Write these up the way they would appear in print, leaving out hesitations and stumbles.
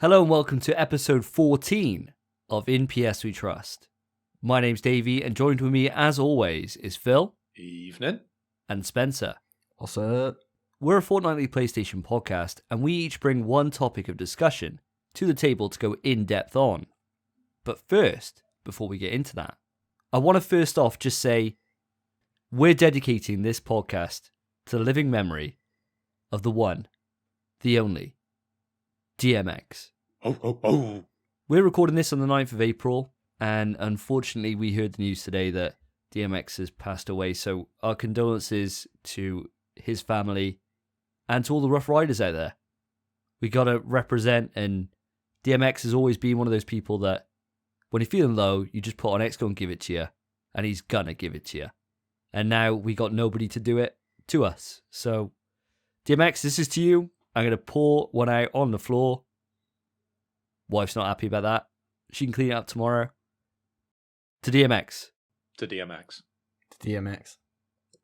Hello and welcome to episode 14 of In PS We Trust. My name's Davey and joined with me as always is Phil. Evening. And Spencer. What's up? We're a fortnightly PlayStation podcast and we each bring one topic of discussion to the table to go in depth on. But first, before we get into that, I want to first off just say we're dedicating this podcast to the living memory of the one, the only, DMX. Oh. We're recording this on the 9th of April, and unfortunately we heard the news today that DMX has passed away, so our condolences to his family and to all the Rough Riders out there. We gotta represent, and DMX has always been one of those people that when you're feeling low, you just put on X, go and give it to you, and he's gonna give it to you. And now we got nobody to do it to us. So, DMX, this is to you. I'm gonna pour one out on the floor. Wife's not happy about that. She can clean it up tomorrow. To DMX. To DMX. To DMX.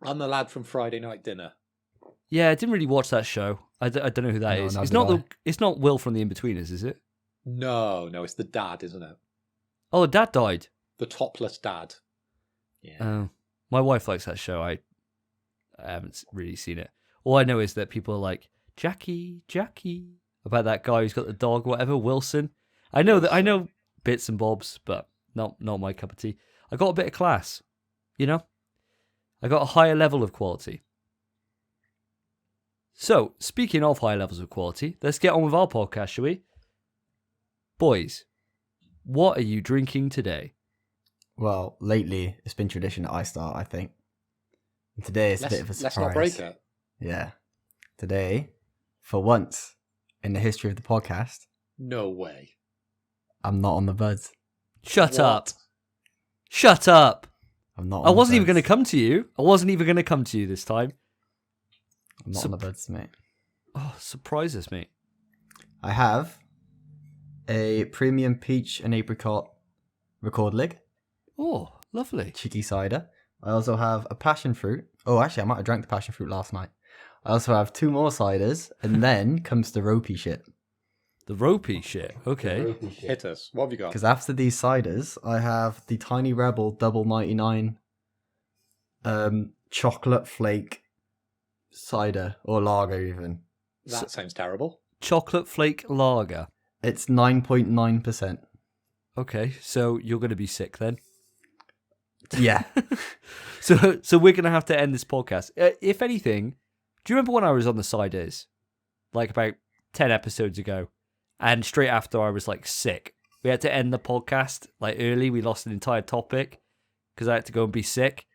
I'm the lad from Friday Night Dinner. Yeah, I didn't really watch that show. I don't know who that is. It's not Will from The Inbetweeners, is it? No, it's the dad, isn't it? Oh, the dad died. The topless dad. Yeah. My wife likes that show. I haven't really seen it. All I know is that people are like, Jackie, about that guy who's got the dog, whatever, Wilson. I know bits and bobs, but not my cup of tea. I got a bit of class, you know? I got a higher level of quality. So, speaking of higher levels of quality, let's get on with our podcast, shall we? Boys, what are you drinking today? Well, lately it's been tradition that I start, I think. And today it's a bit of a surprise. Let's not break it. Yeah. Today, for once in the history of the podcast, No way. I'm not on the buds. Shut What? up. Shut up. I'm not. I wasn't even going to come to you. I wasn't even going to come to you this time. I'm not on the buds, mate. Oh, surprise us, mate. I have a premium peach and apricot record lig, Oh, lovely. cheeky cider. I also have a passion fruit. Oh, actually, I might have drank the passion fruit last night. I also have 2 more ciders, and then comes the ropey shit. The ropey shit. Okay. Hit us. What have you got? Because after these ciders, I have the Tiny Rebel Double 99 chocolate flake cider, or lager even. That sounds terrible. Chocolate flake lager. It's 9.9%. Okay, so you're going to be sick then. Yeah. So we're going to have to end this podcast. If anything, do you remember when I was on the ciders? Like about 10 episodes ago. And straight after I was like sick. We had to end the podcast like early. We lost an entire topic because I had to go and be sick.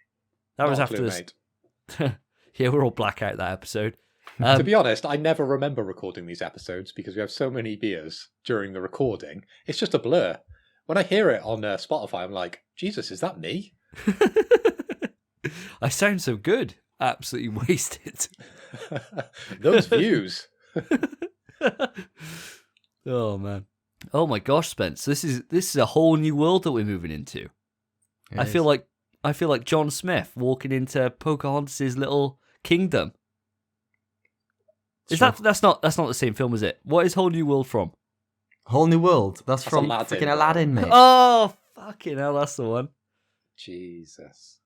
That was Not a after clue, this. mate. Yeah, we're all blackout that episode. To be honest, I never remember recording these episodes because we have so many beers during the recording. It's just a blur. When I hear it on Spotify, I'm like, Jesus, is that me? I sound so good. Absolutely wasted. Those views. Oh man. Oh my gosh, Spence. This is a whole new world that we're moving into. I feel like John Smith walking into Pocahontas' little kingdom. That's not the same film, is it? What is Whole New World from? Whole New World. That's from Aladdin. freaking Aladdin, mate. Oh, fucking hell, that's the one. Jesus.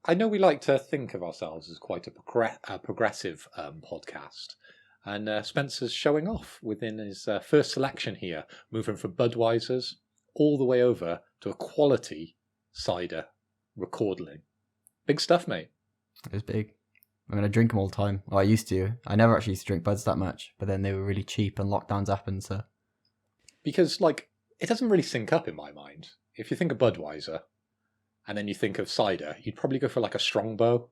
I know we like to think of ourselves as quite a progressive podcast. And Spencer's showing off within his first selection here, moving from Budweiser's all the way over to a quality cider recordling. Big stuff, mate. It was big. I'm going to drink them all the time. Oh, I used to. I never actually used to drink buds that much, but then they were really cheap and lockdowns happened, so... Because, it doesn't really sync up in my mind. If you think of Budweiser, and then you think of cider, you'd probably go for a Strongbow.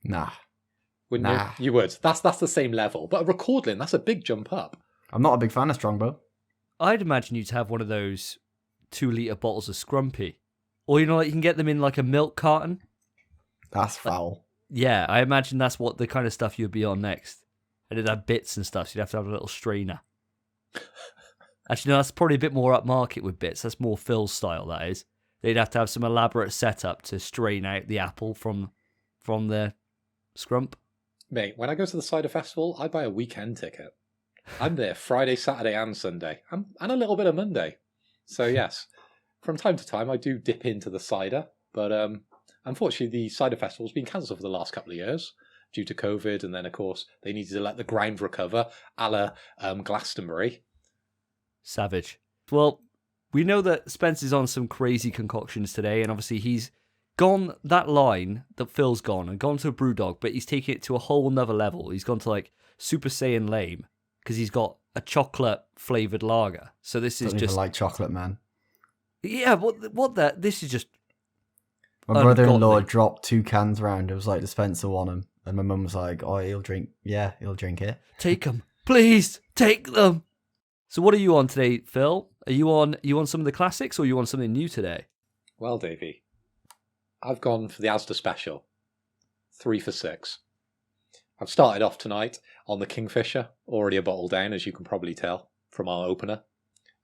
Nah. Wouldn't Nah. you? You would. That's the same level. But a recordling, that's a big jump up. I'm not a big fan of Strongbow. I'd imagine you'd have one of those 2-litre bottles of Scrumpy. Or, you can get them in like a milk carton. That's foul. Yeah, I imagine that's what the kind of stuff you'd be on next. And it'd have bits and stuff, so you'd have to have a little strainer. Actually, no, that's probably a bit more upmarket with bits. That's more Phil's style, that is. They'd have to have some elaborate setup to strain out the apple from the scrump. Mate, when I go to the cider festival, I buy a weekend ticket. I'm there Friday, Saturday, and Sunday, and a little bit of Monday. So yes, from time to time I do dip into the cider, but unfortunately the cider festival's been cancelled for the last couple of years due to COVID, and then of course they needed to let the ground recover, a la Glastonbury. Savage. Well, we know that Spencer's on some crazy concoctions today, and obviously he's gone that line that Phil's gone and gone to a Brewdog, but he's taken it to a whole nother level. He's gone to like Super Saiyan Lame because he's got a chocolate flavored lager. So this is Don't just even like chocolate, man. Yeah, what that? This is just. My brother-in-law ungodly. dropped 2 cans round. It was like dispenser on him, and my mum was like, "Oh, he'll drink. Yeah, he'll drink it. Take them, please. Take them. So, what are you on today, Phil? Are you on some of the classics, or are you on something new today? Well, Davey, I've gone for the Asda special, 3 for 6. I've started off tonight on the Kingfisher, already a bottle down, as you can probably tell from our opener,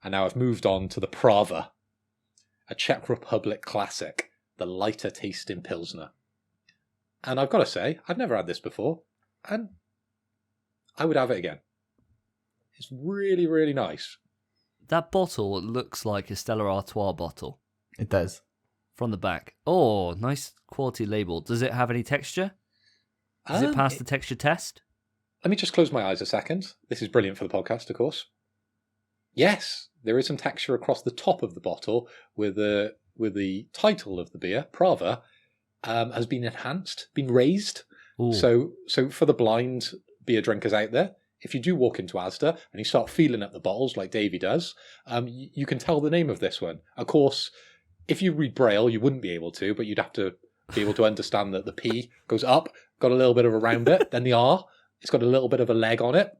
and now I've moved on to the Prava, a Czech Republic classic, the lighter tasting Pilsner. And I've got to say, I've never had this before, and I would have it again. It's really, really nice. That bottle looks like a Stella Artois bottle It does. from the back. Oh, nice quality label. Does it have any texture? Does it pass the texture test? Let me just close my eyes a second. This is brilliant for the podcast, of course. Yes, there is some texture across the top of the bottle with the title of the beer, Prava, has been enhanced, been raised. Ooh. So for the blind beer drinkers out there, if you do walk into Asda and you start feeling at the bottles like Davey does, you can tell the name of this one. Of course, if you read Braille, you wouldn't be able to, but you'd have to be able to understand that the P goes up, got a little bit of a round bit, then the R, it's got a little bit of a leg on it,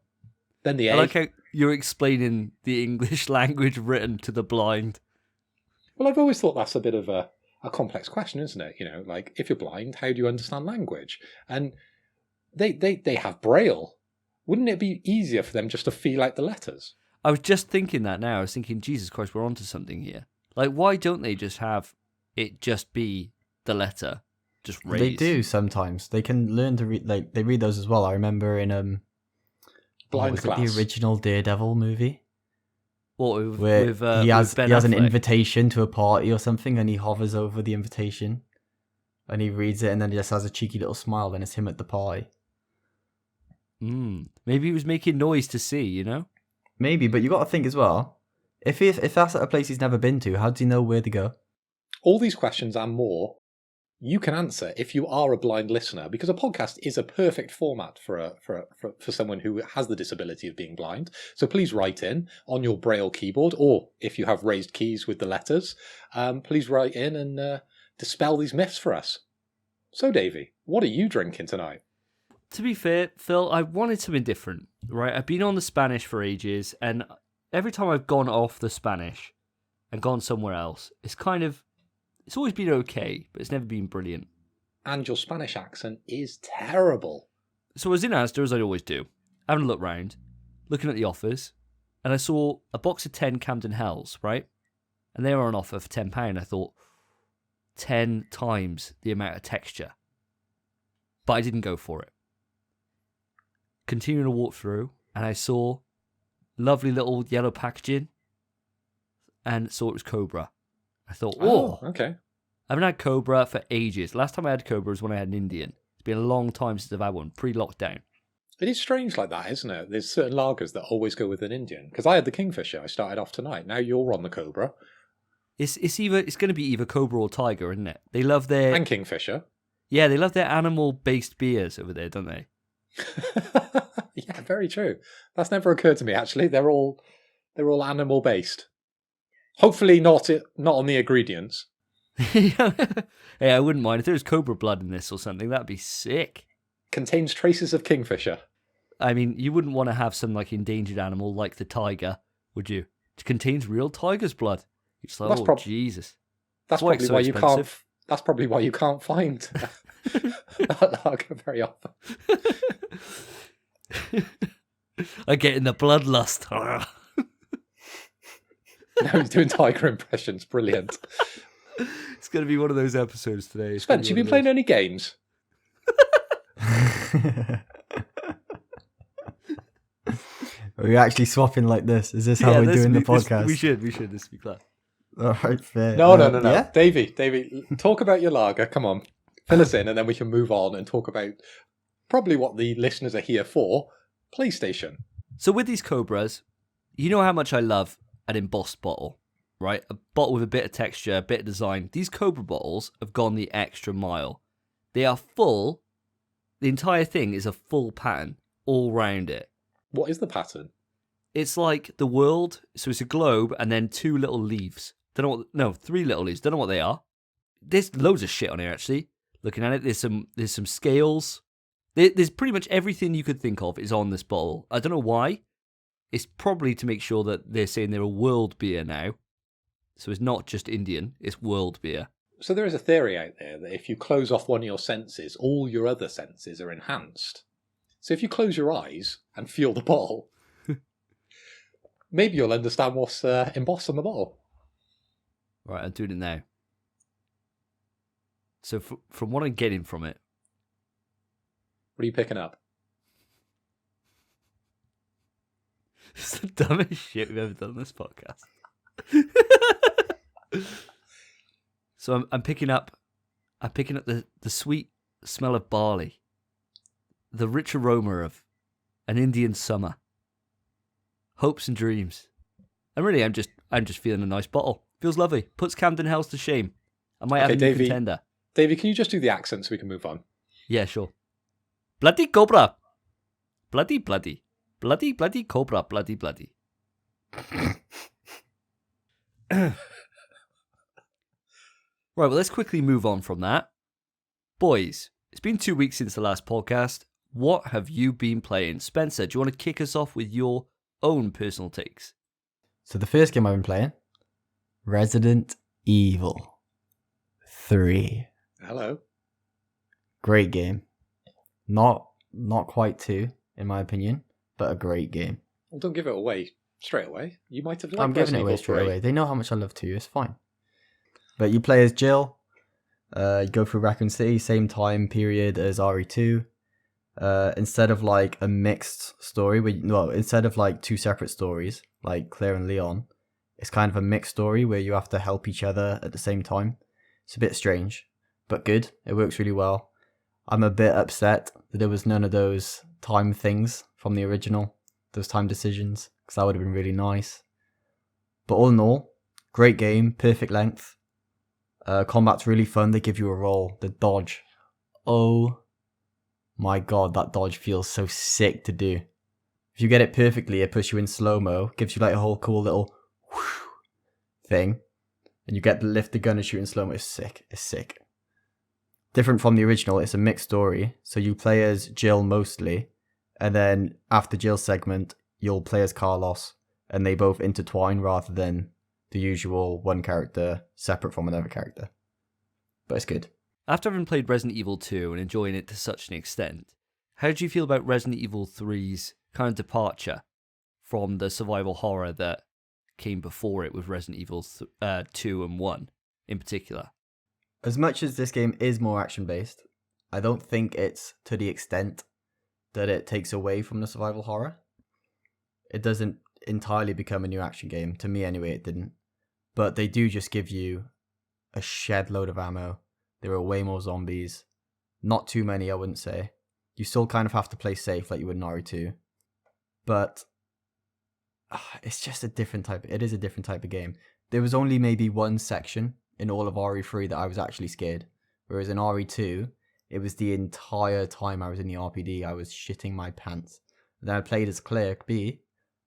then the A. I like how you're explaining the English language written to the blind. Well, I've always thought that's a bit of a complex question, isn't it? You know, like, if you're blind, how do you understand language? And they have Braille. Wouldn't it be easier for them just to feel out the letters? I was just thinking that now. I was thinking, Jesus Christ, we're onto something here. Like, why don't they just have it just be the letter, just raised? They do sometimes. They can learn to read. Like they read those as well. I remember in Blind class. the original Daredevil movie What, where he has Ben an Affleck? invitation to a party or something, and he hovers over the invitation, and he reads it, and then he just has a cheeky little smile. Then it's him at the party. Maybe he was making noise to see, you know? Maybe, but you got to think as well. If that's at a place he's never been to, how does he know where to go? All these questions and more, you can answer if you are a blind listener, because a podcast is a perfect format for someone who has the disability of being blind. So please write in on your Braille keyboard, or if you have raised keys with the letters, please write in and dispel these myths for us. So, Davey, what are you drinking tonight? To be fair, Phil, I wanted something different, right? I've been on the Spanish for ages, and every time I've gone off the Spanish and gone somewhere else, it's always been okay, but it's never been brilliant. And your Spanish accent is terrible. So I was in Asda, as I always do, having a look round, looking at the offers, and I saw a box of 10 Camden Hells, right? And they were on offer for £10. I thought, 10 times the amount of texture. But I didn't go for it. Continuing to walk through, and I saw lovely little yellow packaging, and saw it was Cobra. I thought, okay. I haven't had Cobra for ages. Last time I had Cobra was when I had an Indian. It's been a long time since I've had one, pre-lockdown. It is strange like that, isn't it? There's certain lagers that always go with an Indian. Because I had the Kingfisher. I started off tonight. Now you're on the Cobra. It's going to be either Cobra or Tiger, isn't it? They love their And Kingfisher. Yeah, they love their animal-based beers over there, don't they? Yeah, very true. That's never occurred to me, actually. They're all animal-based. Hopefully not on the ingredients. Hey, I wouldn't mind if there was Cobra blood in this or something. That'd be sick. Contains traces of Kingfisher. I mean, you wouldn't want to have some like endangered animal like the tiger, would you? It contains real tiger's blood. It's like, Jesus. That's Why probably so why expensive? That's probably why you can't find that lager very often. I get in the bloodlust. Now he's doing tiger impressions. Brilliant. It's going to be one of those episodes today. Spence, you been playing any games? Are we actually swapping like this? Is this how we're doing the podcast? We should. This be clear. All right, fair. No. Yeah? Davey, talk about your lager. Come on. Fill us in, and then we can move on and talk about probably what the listeners are here for, PlayStation. So with these Cobras, you know how much I love an embossed bottle, right? A bottle with a bit of texture, a bit of design. These Cobra bottles have gone the extra mile. They are full. The entire thing is a full pattern all round it. What is the pattern? It's like the world. So it's a globe and then 2 little leaves. 3 little leaves. Don't know what they are. There's loads of shit on here, actually. Looking at it, there's some scales. There's pretty much everything you could think of is on this bottle. I don't know why. It's probably to make sure that they're saying they're a world beer now. So it's not just Indian, it's world beer. So there is a theory out there that if you close off one of your senses, all your other senses are enhanced. So if you close your eyes and feel the bottle, maybe you'll understand what's embossed on the bottle. Right, I'm doing it now. So from what I'm getting from it... What are you picking up? It's the dumbest shit we've ever done on this podcast. So I'm picking up the sweet smell of barley, the rich aroma of an Indian summer, hopes and dreams. And really, I'm just feeling a nice bottle. Feels lovely. Puts Camden Hells to shame. I might have a new contender. Davey, can you just do the accent so we can move on? Yeah, sure. Bloody cobra. Bloody. Bloody cobra. Bloody. Right, well, let's quickly move on from that. Boys, it's been 2 weeks since the last podcast. What have you been playing? Spencer, do you want to kick us off with your own personal takes? So the first game I've been playing, Resident Evil 3. Hello. Great game. Not quite 2, in my opinion, but a great game. Well, don't give it away straight away. You might have liked I'm giving it away straight away. They know how much I love 2, it's fine. But you play as Jill. You go through Raccoon City, same time period as RE2. Instead of like a mixed story, instead of like 2 separate stories, like Claire and Leon, it's kind of a mixed story where you have to help each other at the same time. It's a bit strange, but good. It works really well. I'm a bit upset that there was none of those time things from the original, those time decisions, because that would have been really nice. But all in all, great game, perfect length. Combat's really fun. They give you a roll. The dodge. Oh my god, that dodge feels so sick to do. If you get it perfectly, it puts you in slow-mo, gives you like a whole cool little whoosh thing. And you get to lift the gun and shoot in slow-mo. It's sick. It's sick. Different from the original, it's a mixed story. So you play as Jill mostly. And then after Jill's segment, you'll play as Carlos. And they both intertwine rather than the usual one character separate from another character. But it's good. After having played Resident Evil 2 and enjoying it to such an extent, how do you feel about Resident Evil 3's kind of departure from the survival horror that came before it with Resident Evil 2 and 1 in particular? As much as this game is more action-based, I don't think it's to the extent that it takes away from the survival horror. It doesn't entirely become a new action game. To me anyway, it didn't. But they do just give you a shed load of ammo. There are way more zombies. Not too many, I wouldn't say. You still kind of have to play safe like you would in RE2. But it's just a different type. It is a different type of game. There was only maybe one section in all of RE3 that I was actually scared. Whereas in RE2, it was the entire time I was in the RPD, I was shitting my pants. And then I played as Claire B,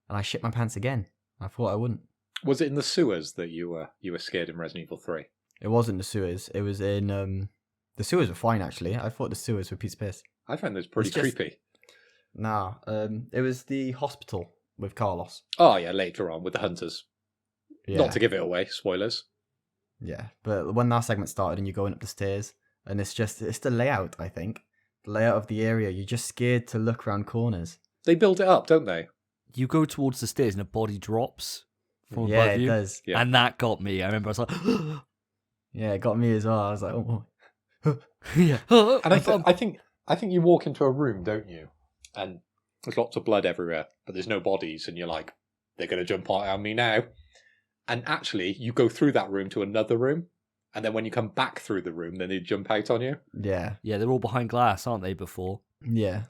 and I shit my pants again. I thought I wouldn't. Was it in the sewers that you were scared in Resident Evil 3? It wasn't the sewers. It was in... the sewers were fine, actually. I thought the sewers were a piece of piss. I found those pretty creepy. Nah, it was the hospital with Carlos. Oh, yeah, later on with the hunters. Yeah. Not to give it away, spoilers. Yeah, but when that segment started and you're going up the stairs, and it's the layout, I think. The layout of the area, you're just scared to look around corners. They build it up, don't they? You go towards the stairs and a body drops from yeah, above it you. does. Yeah. And that got me. I remember I was like... Yeah, it got me as well. I was like, oh. yeah. And I think you walk into a room, don't you? And There's lots of blood everywhere, but there's no bodies, and you're like, they're going to jump out on me now. And actually, you go through that room to another room, and then when you come back through the room, then they jump out on you. Yeah. Yeah, they're all behind glass, aren't they, before? Yeah.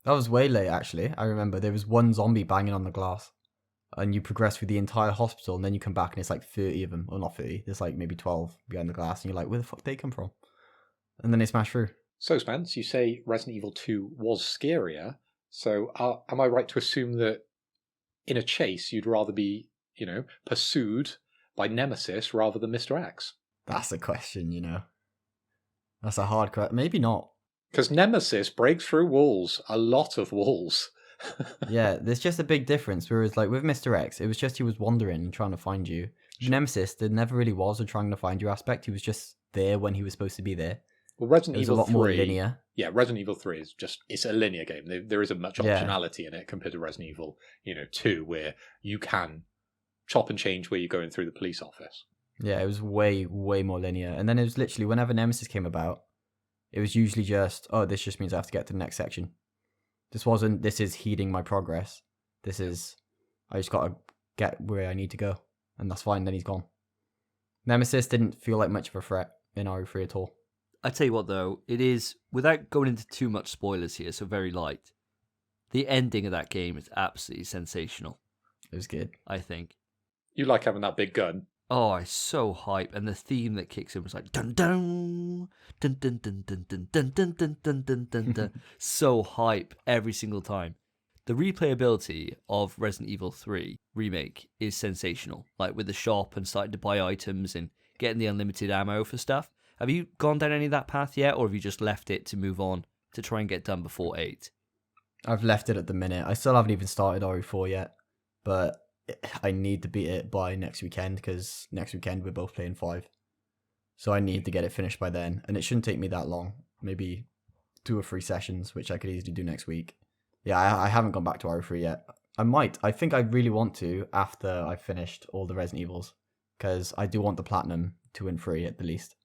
That was way late, actually. I remember there was one zombie banging on the glass, and you progress through the entire hospital, and then you come back, and it's like 30 of them. Or not 30, there's like maybe 12 behind the glass, and you're like, where the fuck did they come from? And then they smash through. So, Spence, you say Resident Evil 2 was scarier. So, am I right to assume that in a chase, you'd rather be, pursued by Nemesis rather than Mr. X? That's a question, That's a hard question. Maybe not. Because Nemesis breaks through walls, a lot of walls. Yeah, there's just a big difference. Whereas, like, with Mr. X, it was just he was wandering and trying to find you. With Nemesis, there never really was a trying to find you aspect. He was just there when he was supposed to be there. Well, Resident Evil 3... a lot more linear. Yeah, Resident Evil 3 is it's a linear game. There isn't much optionality in it compared to Resident Evil, 2, where you can chop and change where you're going through the police office. Yeah, it was way, way more linear. And then it was literally, whenever Nemesis came about, it was usually just, oh, this just means I have to get to the next section. This is heeding my progress. This is, I just got to get where I need to go. And that's fine, then he's gone. Nemesis didn't feel like much of a threat in RE3 at all. I tell you what, though, it is, without going into too much spoilers here, so very light, the ending of that game is absolutely sensational. It was good. I think. You like having that big gun. Oh, it's so hype, and the theme that kicks in was like dun dun dun dun dun dun dun dun dun dun dun dun dun dun. So hype every single time. The replayability of Resident Evil 3 Remake is sensational. Like with the shop and starting to buy items and getting the unlimited ammo for stuff. Have you gone down any of that path yet, or have you just left it to move on to try and get done before 8? I've left it at the minute. I still haven't even started RE4 yet, but I need to beat it by next weekend, because next weekend we're both playing 5. So I need to get it finished by then, and it shouldn't take me that long. Maybe 2 or 3 sessions, which I could easily do next week. Yeah, I haven't gone back to RE3 yet. I might. I think I really want to after I've finished all the Resident Evils, because I do want the Platinum 2 and 3 at the least.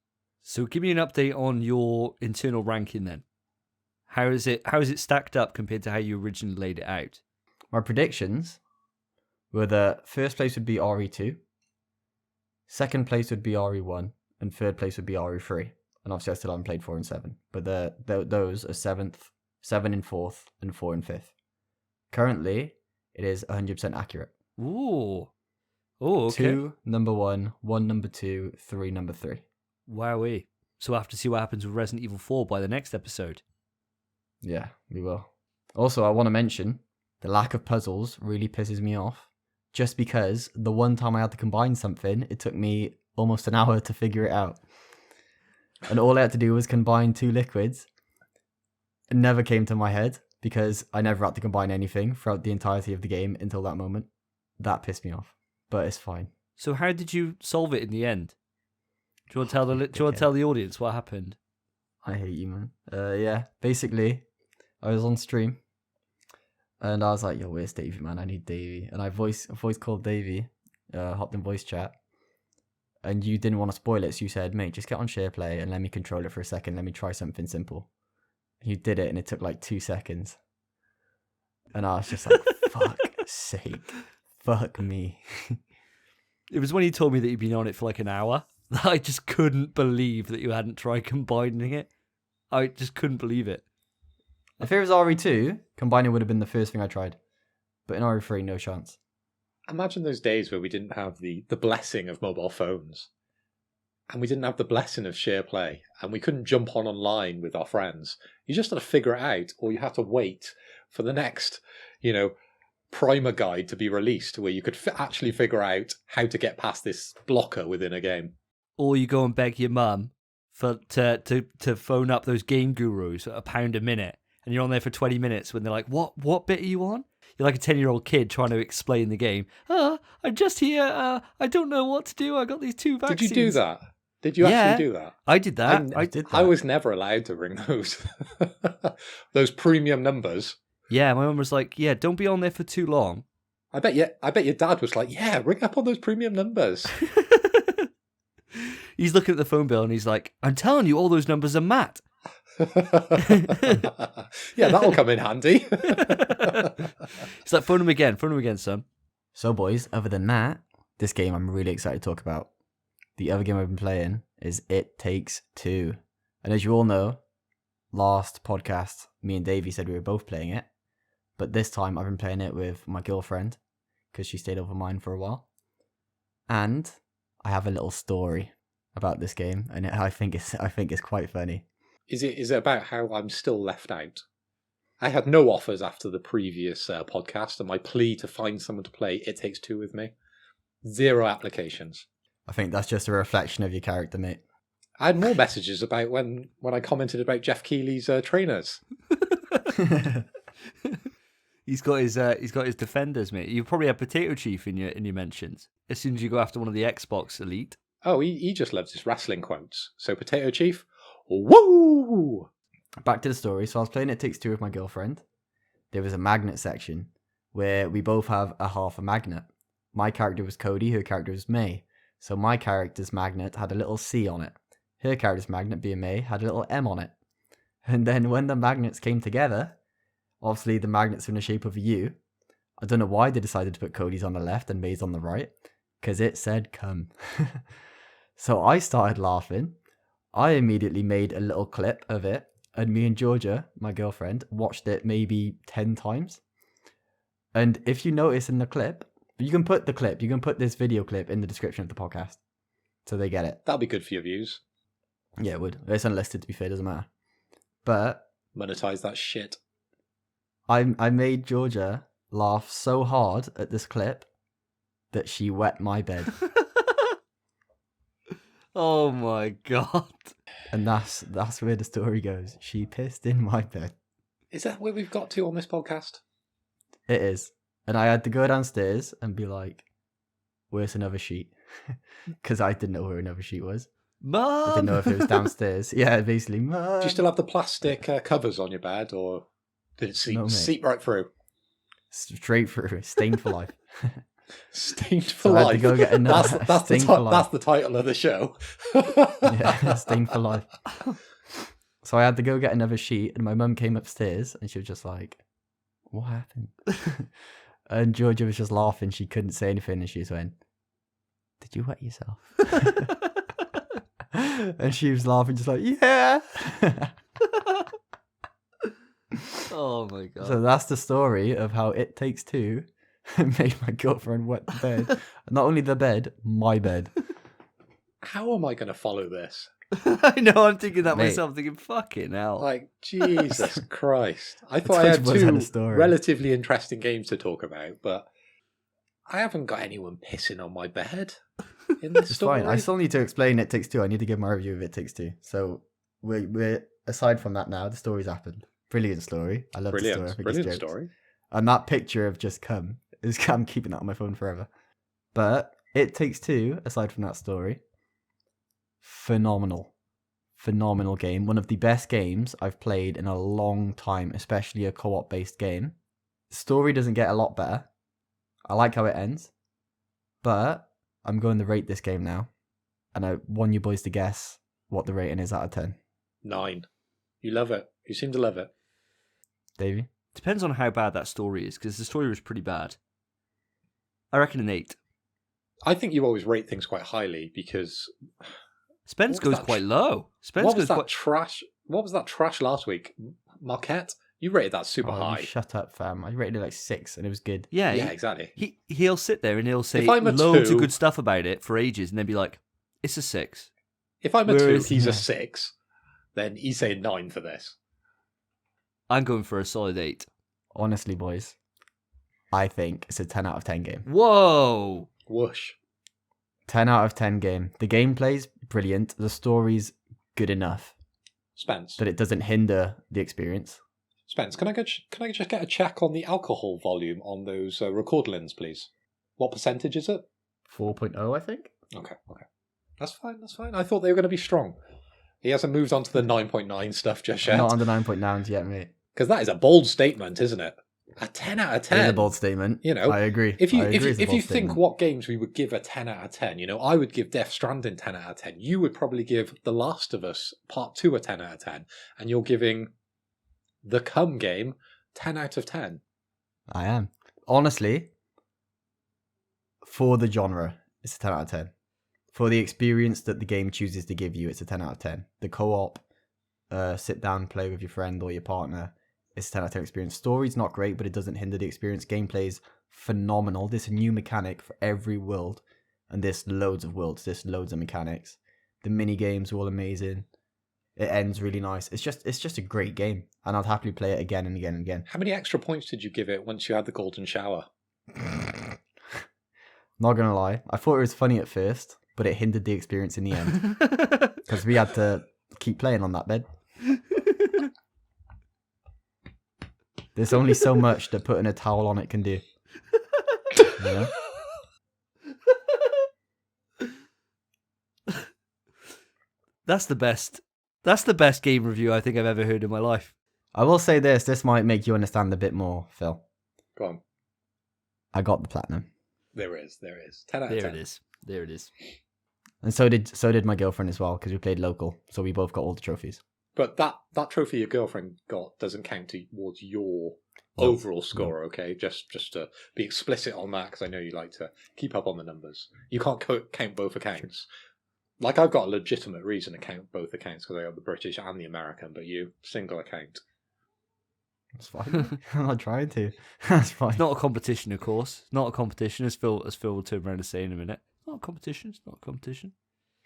So give me an update on your internal ranking then. How is it stacked up compared to how you originally laid it out? My predictions were that first place would be RE2, second place would be RE1, and third place would be RE3. And obviously I still haven't played 4 and 7, but those are 7th, 7 in 4th, and 4 in 5th. Currently, it is 100% accurate. Ooh. Oh, okay. 2, number 1, 1, number 2, 3, number 3. Wowee. So we'll have to see what happens with Resident Evil 4 by the next episode. Yeah, we will. Also, I want to mention, the lack of puzzles really pisses me off. Just because the one time I had to combine something, it took me almost an hour to figure it out. And all I had to do was combine 2 liquids. It never came to my head, because I never had to combine anything throughout the entirety of the game until that moment. That pissed me off. But it's fine. So how did you solve it in the end? Do you want to tell the audience what happened? I hate you, man. Yeah, basically, I was on stream, and I was like, yo, where's Davey, man? I need Davey. And I voice called Davey, hopped in voice chat, and you didn't want to spoil it, so you said, mate, just get on SharePlay and let me control it for a second. Let me try something simple. And you did it, and it took like 2 seconds. And I was just like, fuck's sake. Fuck me. It was when you told me that you'd been on it for like an hour. I just couldn't believe that you hadn't tried combining it. I just couldn't believe it. If it was RE2, combining would have been the first thing I tried. But in RE3, no chance. Imagine those days where we didn't have the blessing of mobile phones. And we didn't have the blessing of SharePlay. And we couldn't jump online with our friends. You just had to figure it out, or you had to wait for the next, primer guide to be released, where you could actually figure out how to get past this blocker within a game. Or you go and beg your mum to phone up those game gurus at £1 a minute, and you're on there for 20 minutes when they're like, what bit are you on? You're like a 10-year-old kid trying to explain the game. I'm just here. I don't know what to do. I got these 2 vaccines. Did you do that? Did you actually do that? I did that. I did that. I was never allowed to ring those premium numbers. Yeah, my mum was like, yeah, don't be on there for too long. I bet your dad was like, yeah, ring up on those premium numbers. He's looking at the phone bill and he's like, I'm telling you, all those numbers are Matt. Yeah, that'll come in handy. It's like phone him again, son. So, boys, other than that, this game I'm really excited to talk about. The other game I've been playing is It Takes Two. And as you all know, last podcast, me and Davey said we were both playing it. But this time I've been playing it with my girlfriend because she stayed over mine for a while. And I have a little story about this game, and I think it's quite funny. Is it about how I'm still left out? I had no offers after the previous podcast, and my plea to find someone to play It Takes Two with me. 0 applications. I think that's just a reflection of your character, mate. I had more messages about when I commented about Jeff Keighley's trainers. He's got his defenders, mate. You probably have Potato Chief in your mentions as soon as you go after one of the Xbox Elite. Oh, he just loves his wrestling quotes. So Potato Chief, woo! Back to the story. So I was playing It Takes Two with my girlfriend. There was a magnet section where we both have a half a magnet. My character was Cody, her character was May. So my character's magnet had a little C on it. Her character's magnet, being May, had a little M on it. And then when the magnets came together, obviously the magnets are in the shape of a U. I don't know why they decided to put Cody's on the left and May's on the right, because it said come. So I started laughing. I immediately made a little clip of it, and me and Georgia, my girlfriend, watched it maybe 10 times. And if you notice in the clip, you can put this video clip in the description of the podcast, so they get it. That'll be good for your views. Yeah, it would. It's unlisted, to be fair, doesn't matter. But monetize that shit. I made Georgia laugh so hard at this clip that she wet my bed. Oh my god. And that's where the story goes. She pissed in my bed. Is that where we've got to on this podcast? It is. And I had to go downstairs and be like, where's another sheet? Because I didn't know where another sheet was. Mum! I didn't know if it was downstairs. Yeah, basically, Mum. Do you still have the plastic covers on your bed, or did it seep right through? Straight through. Stained for life. Stained for So I had life. to go get another. That's the title of the show. Yeah, stained for life. So I had to go get another sheet, and my mum came upstairs, and she was just like, what happened? And Georgia was just laughing. She couldn't say anything, and she just went, did you wet yourself? And she was laughing, just like, yeah. Oh my god. So that's the story of how It Takes Two made my girlfriend wet the bed. Not only the bed, my bed. How am I going to follow this? I know, I'm thinking that Mate. myself, thinking, fucking hell. Like, Jesus Christ. I thought I had two relatively interesting games to talk about, but I haven't got anyone pissing on my bed in this It's story. fine. I still need to explain It Takes Two. I need to give my review of It Takes Two. So we're aside from that now, the story's happened. Brilliant story. I love the story. I think it's Brilliant jokes. story. And that picture of just come is I'm keeping that on my phone forever. But It Takes Two, aside from that story, phenomenal game. One of the best games I've played in a long time, especially a co-op based game. The story doesn't get a lot better. I like how it ends, but I'm going to rate this game now, and I want you boys to guess what the rating is out of 10. 9. You love it. You seem to love it. Davey? Depends on how bad that story is, because the story was pretty bad. I reckon an 8. I think you always rate things quite highly because Spence goes quite low. What was that trash last week? Marquette? You rated that super high. Shut up, fam. I rated it like 6, and it was good. Yeah, exactly. He'll sit there and he'll say If I'm a loads 2, of good stuff about it for ages, and then be like, it's a 6. If I'm a 2, he's a 6. Then he's saying 9 for this. I'm going for a solid 8. Honestly, boys, I think it's a 10 out of 10 game. Whoa! Whoosh. 10 out of 10 game. The gameplay's brilliant. The story's good enough. Spence. But it doesn't hinder the experience. Spence, can I just get a check on the alcohol volume on those recordlins, please? What percentage is it? 4.0, I think. Okay. That's fine. I thought they were going to be strong. He hasn't moved on to the 9.9 stuff just yet. Not on the 9.9s yet, mate. Because that is a bold statement, isn't it? A 10 out of It 10. is a bold statement. You know, I agree. If you I agree it's a if bold you think statement. what games we would give a 10 out of 10, I would give Death Stranding 10 out of 10. You would probably give The Last of Us Part 2 a 10 out of 10. And you're giving the Come game 10 out of 10. I am. Honestly, for the genre, it's a 10 out of 10. For the experience that the game chooses to give you, it's a 10 out of 10. The co-op, sit down, play with your friend or your partner, it's a 10 out of 10 experience. Story's not great, but it doesn't hinder the experience. Gameplay's phenomenal. There's a new mechanic for every world, and there's loads of worlds, there's loads of mechanics. The mini games are all amazing. It ends really nice. It's just a great game, and I'd happily play it again and again and again. How many extra points did you give it once you had the golden shower? Not gonna lie, I thought it was funny at first, but it hindered the experience in the end because we had to keep playing on that bed. There's only so much that putting a towel on it can do. You know? That's the best. That's the best game review I think I've ever heard in my life. I will say this. This might make you understand a bit more, Phil. Go on. I got the platinum, There is. 10 out of 10. There it is. and so did my girlfriend as well because we played local. So we both got all the trophies. But that trophy your girlfriend got doesn't count towards your overall score, okay? Just to be explicit on that, because I know you like to keep up on the numbers. You can't count both accounts. Like, I've got a legitimate reason to count both accounts because I got the British and the American, but you, single account. That's fine. I'm not trying to. That's fine. It's not a competition, of course. Not a competition, as Phil will turn around and say in a minute. Not a competition. It's not a competition.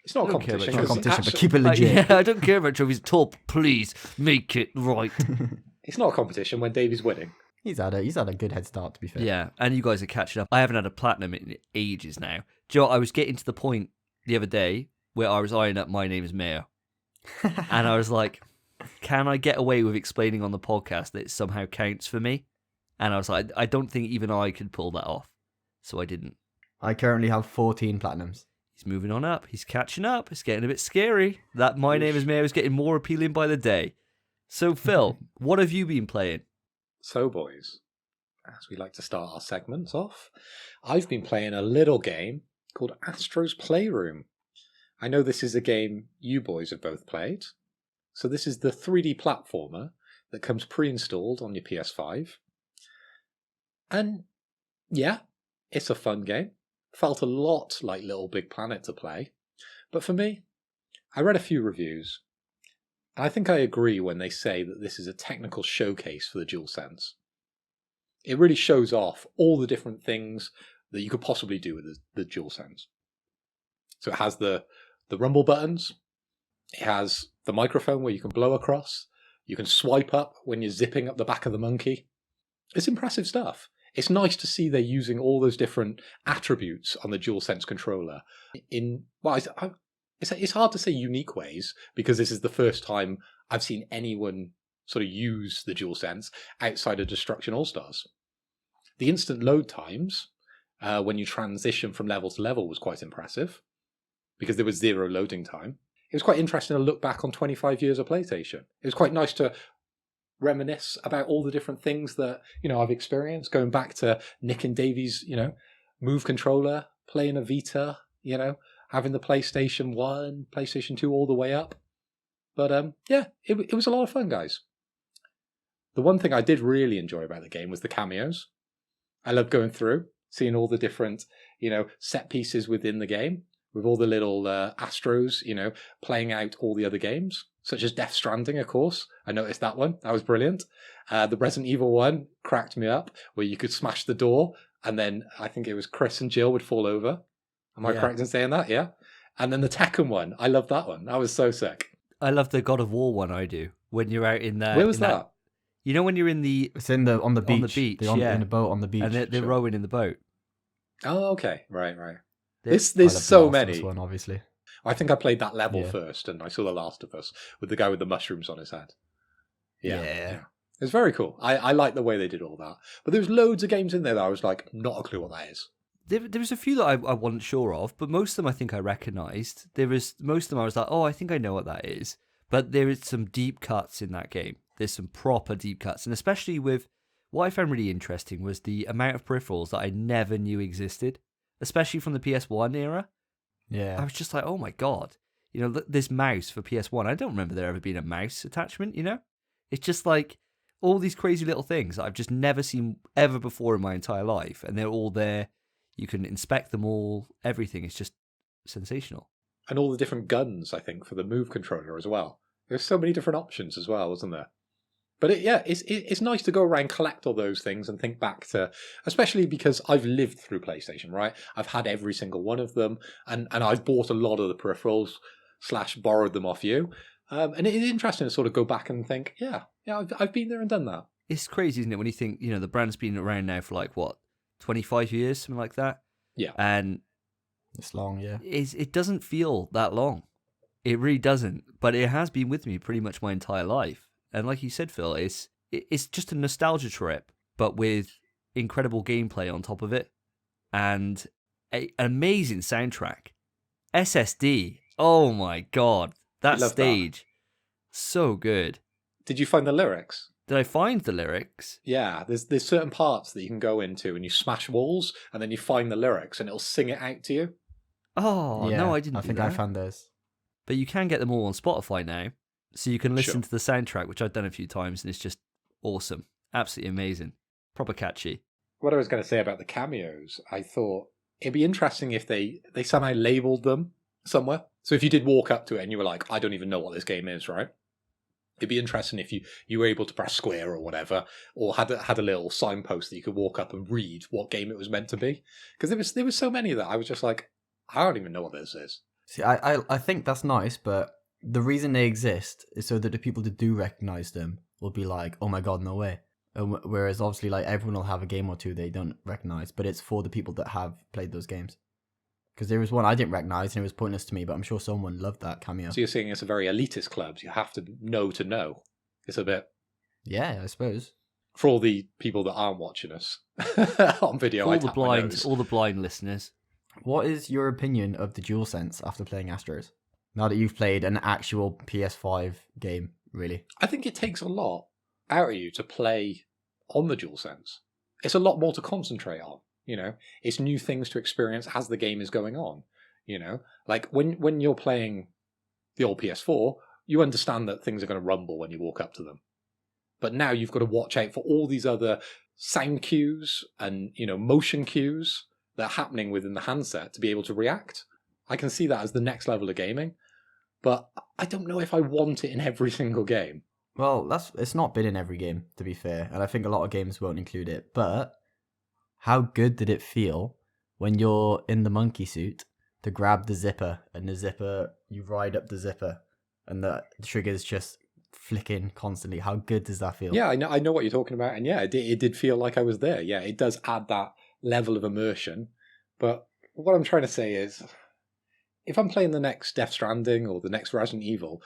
It's not a I don't care competition. It's not a because competition, but keep it legit. Yeah, I don't care about trophies at all. Please make it right. It's not a competition when Davey's winning. He's had a good head start, to be fair. Yeah, and you guguys are catching up. I haven't had a platinum in ages now. Do you know what? I was getting to the point the other day where I was eyeing up My Name is Mayor. And I was like, can I get away with explaining on the podcast that it somehow counts for me? And I was like, I don't think even I could pull that off. So I didn't. I currently have 14 platinums. He's moving on up. He's catching up. It's getting a bit scary. That My Name is Mayor is getting more appealing by the day. So, Phil, what have you been playing? So, boys, as we like to start our segments off, I've been playing a little game called Astro's Playroom. I know this is a game you boys have both played. So this is the 3D platformer that comes pre-installed on your PS5. And yeah, it's a fun game. Felt a lot like Little Big Planet to play. But for me, I read a few reviews. And I think I agree when they say that this is a technical showcase for the DualSense. It really shows off all the different things that you could possibly do with the DualSense. So it has the rumble buttons. It has the microphone where you can blow across. You can swipe up when you're zipping up the back of the monkey. It's impressive stuff. It's nice to see they're using all those different attributes on the DualSense controller in, well, it's hard to say unique ways, because this is the first time I've seen anyone sort of use the DualSense outside of Destruction All-Stars. The instant load times when you transition from level to level was quite impressive, because there was zero loading time. It was quite interesting to look back on 25 years of PlayStation. It was quite nice to reminisce about all the different things that, I've experienced, going back to Nick and Davies, Move controller, playing a Vita, having the PlayStation 1, PlayStation 2 all the way up. But yeah, it was a lot of fun, guys. The one thing I did really enjoy about the game was the cameos. I loved going through, seeing all the different, set pieces within the game, with all the little Astros, playing out all the other games, such as Death Stranding, of course. I noticed that one. That was brilliant. The Resident Evil one cracked me up, where you could smash the door, and then I think it was Chris and Jill would fall over. Am I correct in saying that? Yeah. And then the Tekken one. I loved that one. That was so sick. I love the God of War one I do. When you're out in that. Where was that? You know when you're in the... It's on the beach. On the beach, in a boat on the beach. And they're rowing in the boat. Oh, okay. Right. There's There's so Last of many. Us one, obviously. I think I played that level first, and I saw The Last of Us with the guy with the mushrooms on his head. Yeah. It was very cool. I like the way they did all that. But there was loads of games in there that I was like, not a clue what that is. There was a few that I wasn't sure of, but most of them I think I recognised. Most of them I was like, oh, I think I know what that is. But there is some deep cuts in that game. There's some proper deep cuts, and especially with what I found really interesting was the amount of peripherals that I never knew existed, especially from the PS1 era. Yeah. I was just like, oh my God. This mouse for PS1, I don't remember there ever being a mouse attachment, It's just like all these crazy little things that I've just never seen ever before in my entire life. And they're all there. You can inspect them all. Everything is just sensational. And all the different guns, I think, for the Move controller as well. There's so many different options as well, isn't there? But it's nice to go around, collect all those things and think back to, especially because I've lived through PlayStation, right? I've had every single one of them, and I've bought a lot of the peripherals / borrowed them off you. And it is interesting to sort of go back and think, I've been there and done that. It's crazy, isn't it, when you think, the brand's been around now for 25 years, something like that? Yeah. And it's long, yeah. It doesn't feel that long. It really doesn't. But it has been with me pretty much my entire life. And like you said, Phil, it's just a nostalgia trip, but with incredible gameplay on top of it. And an amazing soundtrack. SSD. Oh my God. That stage. So good. Did you find the lyrics? Did I find the lyrics? Yeah, there's certain parts that you can go into and you smash walls and then you find the lyrics and it'll sing it out to you. Oh, yeah, no, I didn't. I think I found those. But you can get them all on Spotify now. So you can listen to the soundtrack, which I've done a few times, and it's just awesome. Absolutely amazing. Proper catchy. What I was going to say about the cameos, I thought it'd be interesting if they somehow labelled them somewhere. So if you did walk up to it and you were like, I don't even know what this game is, right? It'd be interesting if you were able to press square or whatever, or had a little signpost that you could walk up and read what game it was meant to be. Because there was so many that I was just like, I don't even know what this is. See, I think that's nice, but the reason they exist is so that the people that do recognize them will be like, oh my God, no way. Whereas obviously everyone will have a game or two they don't recognize, but it's for the people that have played those games. Because there was one I didn't recognize and it was pointless to me, but I'm sure someone loved that cameo. So you're saying it's a very elitist club. You have to know. It's a bit... Yeah, I suppose. For all the people that aren't watching us on video, all the blind listeners. What is your opinion of the DualSense after playing Astros? Now that you've played an actual PS5 game, really. I think it takes a lot out of you to play on the DualSense. It's a lot more to concentrate on, It's new things to experience as the game is going on, Like when you're playing the old PS4, you understand that things are going to rumble when you walk up to them. But now you've got to watch out for all these other sound cues and, motion cues that are happening within the handset to be able to react. I can see that as the next level of gaming. But I don't know if I want it in every single game. Well, it's not been in every game, to be fair, and I think a lot of games won't include it. But how good did it feel when you're in the monkey suit to grab the zipper, and the zipper, you ride up the zipper, and the trigger's just flicking constantly? How good does that feel? Yeah, I know what you're talking about, and yeah, it did feel like I was there. Yeah, it does add that level of immersion. But what I'm trying to say is, if I'm playing the next Death Stranding or the next Resident Evil,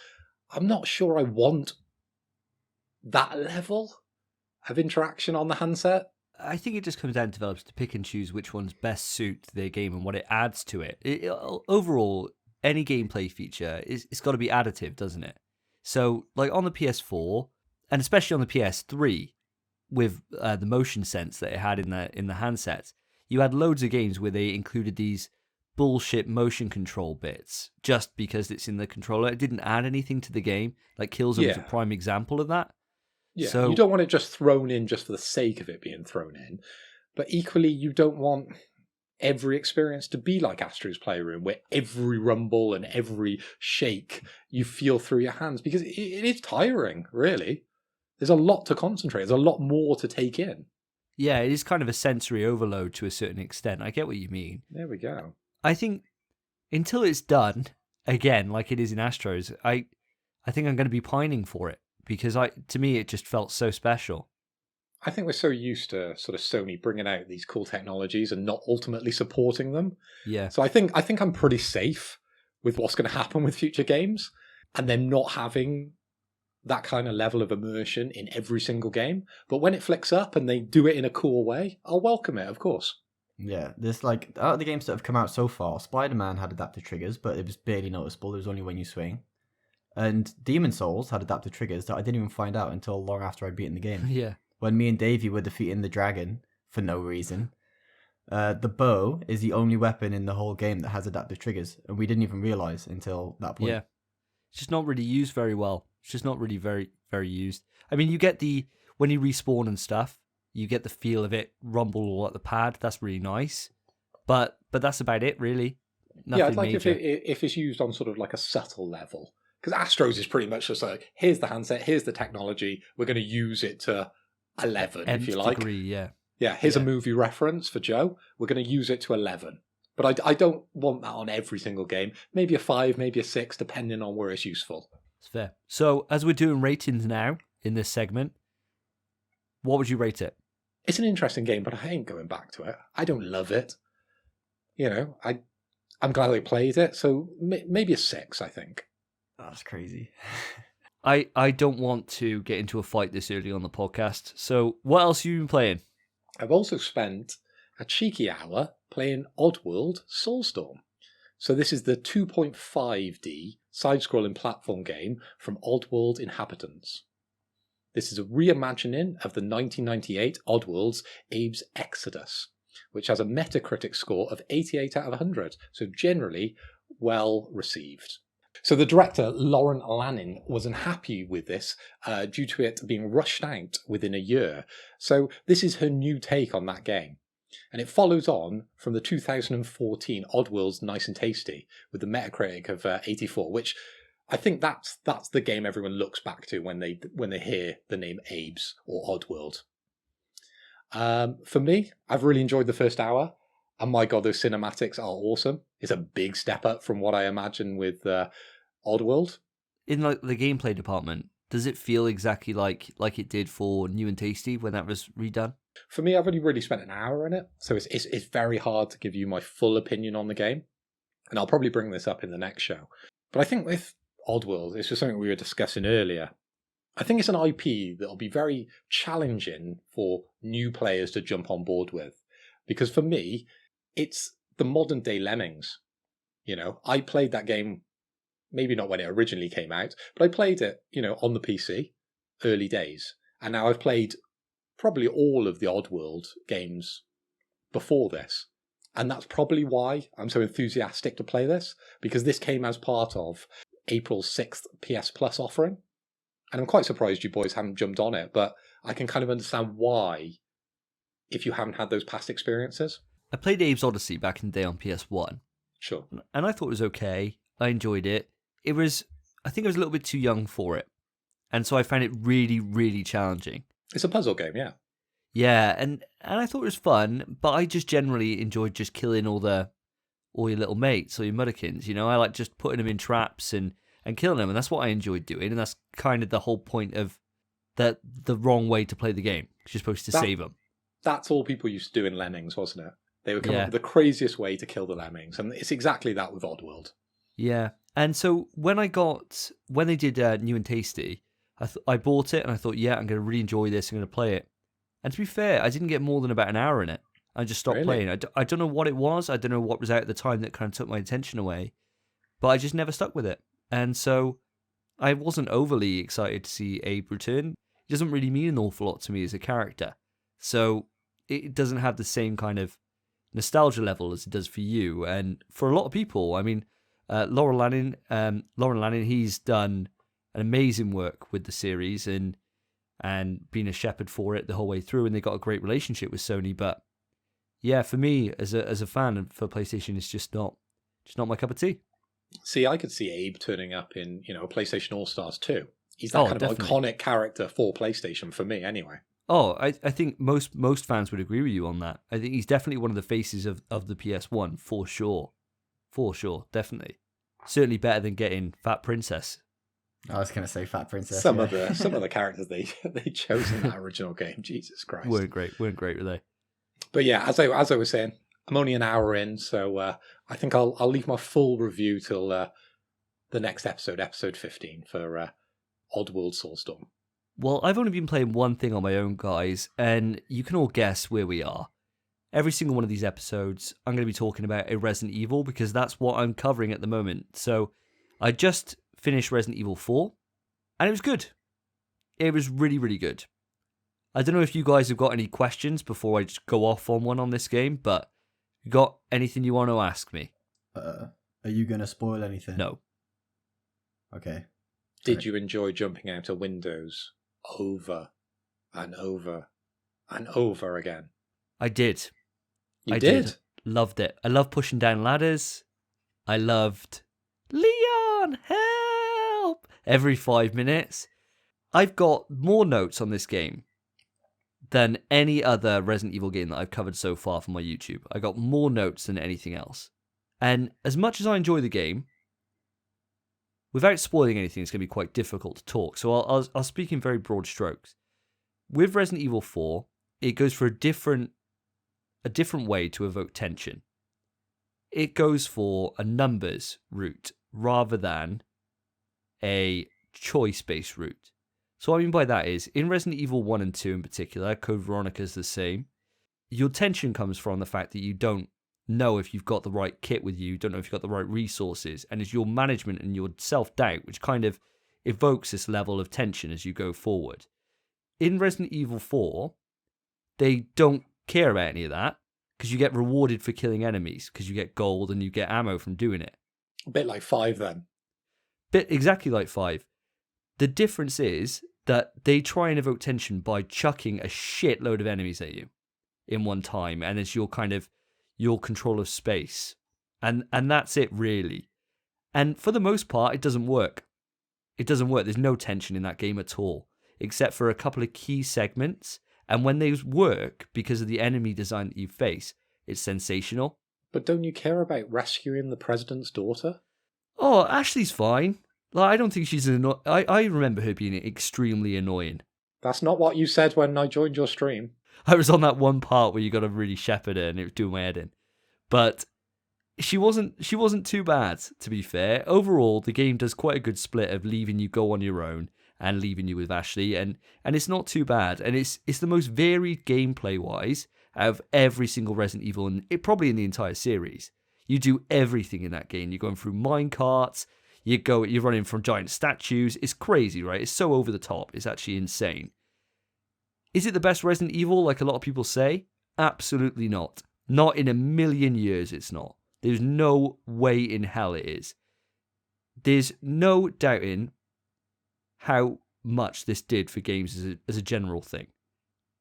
I'm not sure I want that level of interaction on the handset. I think it just comes down to developers to pick and choose which ones best suit their game and what it adds to it. Overall, any gameplay feature, it's got to be additive, doesn't it? So, on the PS4, and especially on the PS3, with the motion sense that it had in the handsets, you had loads of games where they included these bullshit motion control bits just because it's in the controller. It didn't add anything to the game. Killzone was a prime example of that. Yeah, so, you don't want it just thrown in just for the sake of it being thrown in. But equally, you don't want every experience to be like Astro's Playroom, where every rumble and every shake you feel through your hands, because it is tiring, really. There's a lot to concentrate. There's a lot more to take in. Yeah, it is kind of a sensory overload to a certain extent. I get what you mean. There we go. I think until it's done, again, like it is in Astros, I think I'm going to be pining for it, because to me it just felt so special. I think we're so used to sort of Sony bringing out these cool technologies and not ultimately supporting them. Yeah. So I think I'm pretty safe with what's going to happen with future games, and them not having that kind of level of immersion in every single game. But when it flicks up and they do it in a cool way, I'll welcome it, of course. Yeah, there's out of the games that have come out so far, Spider-Man had adaptive triggers, but it was barely noticeable. It was only when you swing. And Demon Souls had adaptive triggers that I didn't even find out until long after I'd beaten the game. Yeah. when me and Davey were defeating the dragon for no reason. The bow is the only weapon in the whole game that has adaptive triggers, and we didn't even realize until that point. Yeah. It's just not really used very well. It's just not really very, very used. I mean, you get when you respawn and stuff, you get the feel of it rumble all at the pad. That's really nice. But that's about it, really. Nothing I'd like major. if it's used on sort of like a subtle level. Because Astros is pretty much just like, here's the handset, here's the technology, we're going to use it to 11, if you like. Degree, yeah. Yeah, here's a movie reference for Joe. We're going to use it to 11. But I don't want that on every single game. Maybe a 5, maybe a 6, depending on where it's useful. It's fair. So, as we're doing ratings now in this segment, what would you rate it? It's an interesting game, but I ain't going back to it. I don't love it. You know, I'm glad I played it, so maybe a 6, I think. That's crazy. I don't want to get into a fight this early on the podcast. So, what else have you been playing? I've also spent a cheeky hour playing Oddworld Soulstorm. So this is the 2.5D side-scrolling platform game from Oddworld Inhabitants. This is a reimagining of the 1998 Oddworld's Abe's Exodus, which has a Metacritic score of 88 out of 100, so generally well received. So the director, Lauren Lanning, was unhappy with this due to it being rushed out within a year. So this is her new take on that game. And it follows on from the 2014 Oddworld's Nice and Tasty with the Metacritic of 84, which I think that's the game everyone looks back to when they hear the name Abe's or Oddworld. For me, I've really enjoyed the first hour. And my God, those cinematics are awesome. It's a big step up from what I imagine with Oddworld. In like the gameplay department, does it feel exactly like it did for New and Tasty when that was redone? For me, I've only really spent an hour in it, so it's very hard to give you my full opinion on the game. And I'll probably bring this up in the next show. But I think with Oddworld, it's just something we were discussing earlier. I think it's an IP that'll be very challenging for new players to jump on board with. Because for me, it's the modern day Lemmings. You know, I played that game, maybe not when it originally came out, but I played it, on the PC, early days. And now I've played probably all of the Oddworld games before this. And that's probably why I'm so enthusiastic to play this, because this came as part of April's 6th PS Plus offering. And I'm quite surprised you boys haven't jumped on it, but I can kind of understand why if you haven't had those past experiences. I played Abe's Odyssey back in the day on PS1. Sure. And I thought it was okay. I enjoyed it. I think I was a little bit too young for it. And so I found it really, really challenging. It's a puzzle game, yeah. Yeah, and I thought it was fun, but I just generally enjoyed just killing all your little mates or your muddikins, I like just putting them in traps and killing them, and that's what I enjoyed doing, and that's kind of the whole point of the wrong way to play the game, because you're supposed to save them. That's all people used to do in Lemmings, wasn't it? They would come up with the craziest way to kill the lemmings, and it's exactly that with Oddworld. Yeah, and so when they did New and Tasty, I bought it and I thought, yeah, I'm going to really enjoy this. I'm going to play it. And to be fair, I didn't get more than about an hour in it. I just stopped playing. I don't know what it was. I don't know what was out at the time that kind of took my attention away. But I just never stuck with it. And so I wasn't overly excited to see Abe return. He doesn't really mean an awful lot to me as a character. So it doesn't have the same kind of nostalgia level as it does for you. And for a lot of people, I mean, Lauren Lanning, he's done an amazing work with the series and been a shepherd for it the whole way through, and they got a great relationship with Sony. But yeah, for me as a fan for PlayStation, it's just not my cup of tea. See, I could see Abe turning up in PlayStation All Stars 2. He's that kind of definitely iconic character for PlayStation for me, anyway. Oh, I think most fans would agree with you on that. I think he's definitely one of the faces of the PS1 for sure. For sure, definitely. Certainly better than getting Fat Princess. I was going to say Fat Princess. Some of the characters they chose in that original game, Jesus Christ, weren't great, were they? But yeah, as I was saying, I'm only an hour in, so I think I'll leave my full review till the next episode 15 for Oddworld Soulstorm. Well, I've only been playing one thing on my own, guys, and you can all guess where we are. Every single one of these episodes, I'm going to be talking about a Resident Evil because that's what I'm covering at the moment. So I just finished Resident Evil 4, and it was good. It was really, really good. I don't know if you guys have got any questions before I just go off on one on this game, but you got anything you want to ask me? Are you going to spoil anything? No. Okay. Did you enjoy jumping out of windows over and over and over again? I did. I did. Loved it. I loved pushing down ladders. I loved Leon, help! Every 5 minutes. I've got more notes on this game than any other Resident Evil game that I've covered so far for my YouTube. I got more notes than anything else. And as much as I enjoy the game, without spoiling anything, it's going to be quite difficult to talk. So I'll speak in very broad strokes. With Resident Evil 4, it goes for a different way to evoke tension. It goes for a numbers route rather than a choice-based route. So what I mean by that is, in Resident Evil 1 and 2 in particular, Code Veronica is the same. Your tension comes from the fact that you don't know if you've got the right kit with you, don't know if you've got the right resources, and it's your management and your self-doubt which kind of evokes this level of tension as you go forward. In Resident Evil 4, they don't care about any of that, because you get rewarded for killing enemies, because you get gold and you get ammo from doing it. A bit like 5 then. Bit exactly like 5. The difference is that they try and evoke tension by chucking a shitload of enemies at you in one time, and it's your kind of your control of space. And that's it, really. And for the most part, it doesn't work. It doesn't work. There's no tension in that game at all, except for a couple of key segments. And when those work, because of the enemy design that you face, it's sensational. But don't you care about rescuing the president's daughter? Oh, Ashley's fine. Like, I don't think she's I remember her being extremely annoying. That's not what you said when I joined your stream. I was on that one part where you got to really shepherd her, and it was doing my head in. But she wasn't too bad, to be fair. Overall, the game does quite a good split of leaving you go on your own and leaving you with Ashley, and it's not too bad. And it's the most varied gameplay wise out of every single Resident Evil, and probably in the entire series. You do everything in that game. You're going through minecarts. You're running from giant statues. It's crazy, right? It's so over the top. It's actually insane. Is it the best Resident Evil, like a lot of people say? Absolutely not. Not in a million years, it's not. There's no way in hell it is. There's no doubting how much this did for games as a general thing.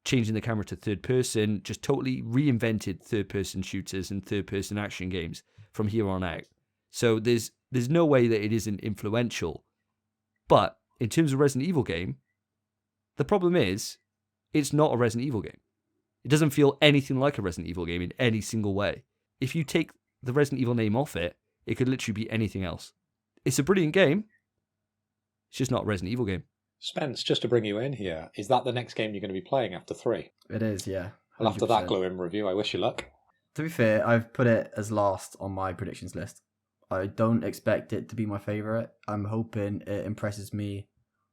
Changing the camera to third person just totally reinvented third person shooters and third person action games from here on out. So there's no way that it isn't influential. But in terms of Resident Evil game, the problem is it's not a Resident Evil game. It doesn't feel anything like a Resident Evil game in any single way. If you take the Resident Evil name off it, it could literally be anything else. It's a brilliant game. It's just not a Resident Evil game. Spence, just to bring you in here, is that the next game you're going to be playing after 3? It is, yeah. 100%. Well, after that glowing review, I wish you luck. To be fair, I've put it as last on my predictions list. I don't expect it to be my favourite. I'm hoping it impresses me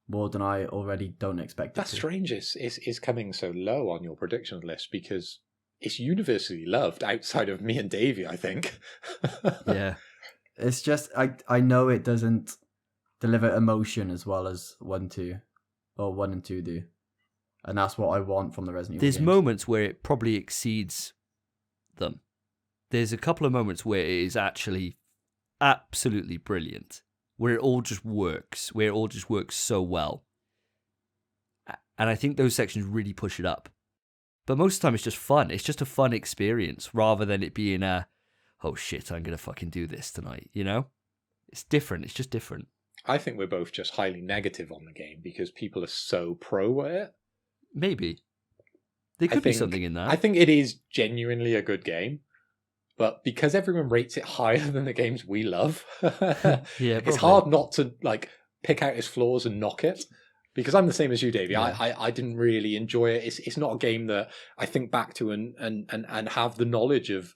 more than I already don't expect it to. That's strange. It's coming so low on your prediction list because it's universally loved outside of me and Davey, I think. Yeah. It's just, I know it doesn't deliver emotion as well as 1 and 2 do. And that's what I want from the Resident Evil There's games. moments where it probably exceeds them. There's a couple of moments where it is actually absolutely brilliant, where it all just works so well. And I think those sections really push it up. But most of the time it's just fun. It's just a fun experience rather than it being oh shit, I'm going to fucking do this tonight, you know? It's different. It's just different. I think we're both just highly negative on the game because people are so pro at it. Maybe. There could be something in that. I think it is genuinely a good game. But because everyone rates it higher than the games we love, it's hard not to like pick out its flaws and knock it. Because I'm the same as you, Davey. Yeah. I didn't really enjoy it. It's not a game that I think back to and have the knowledge of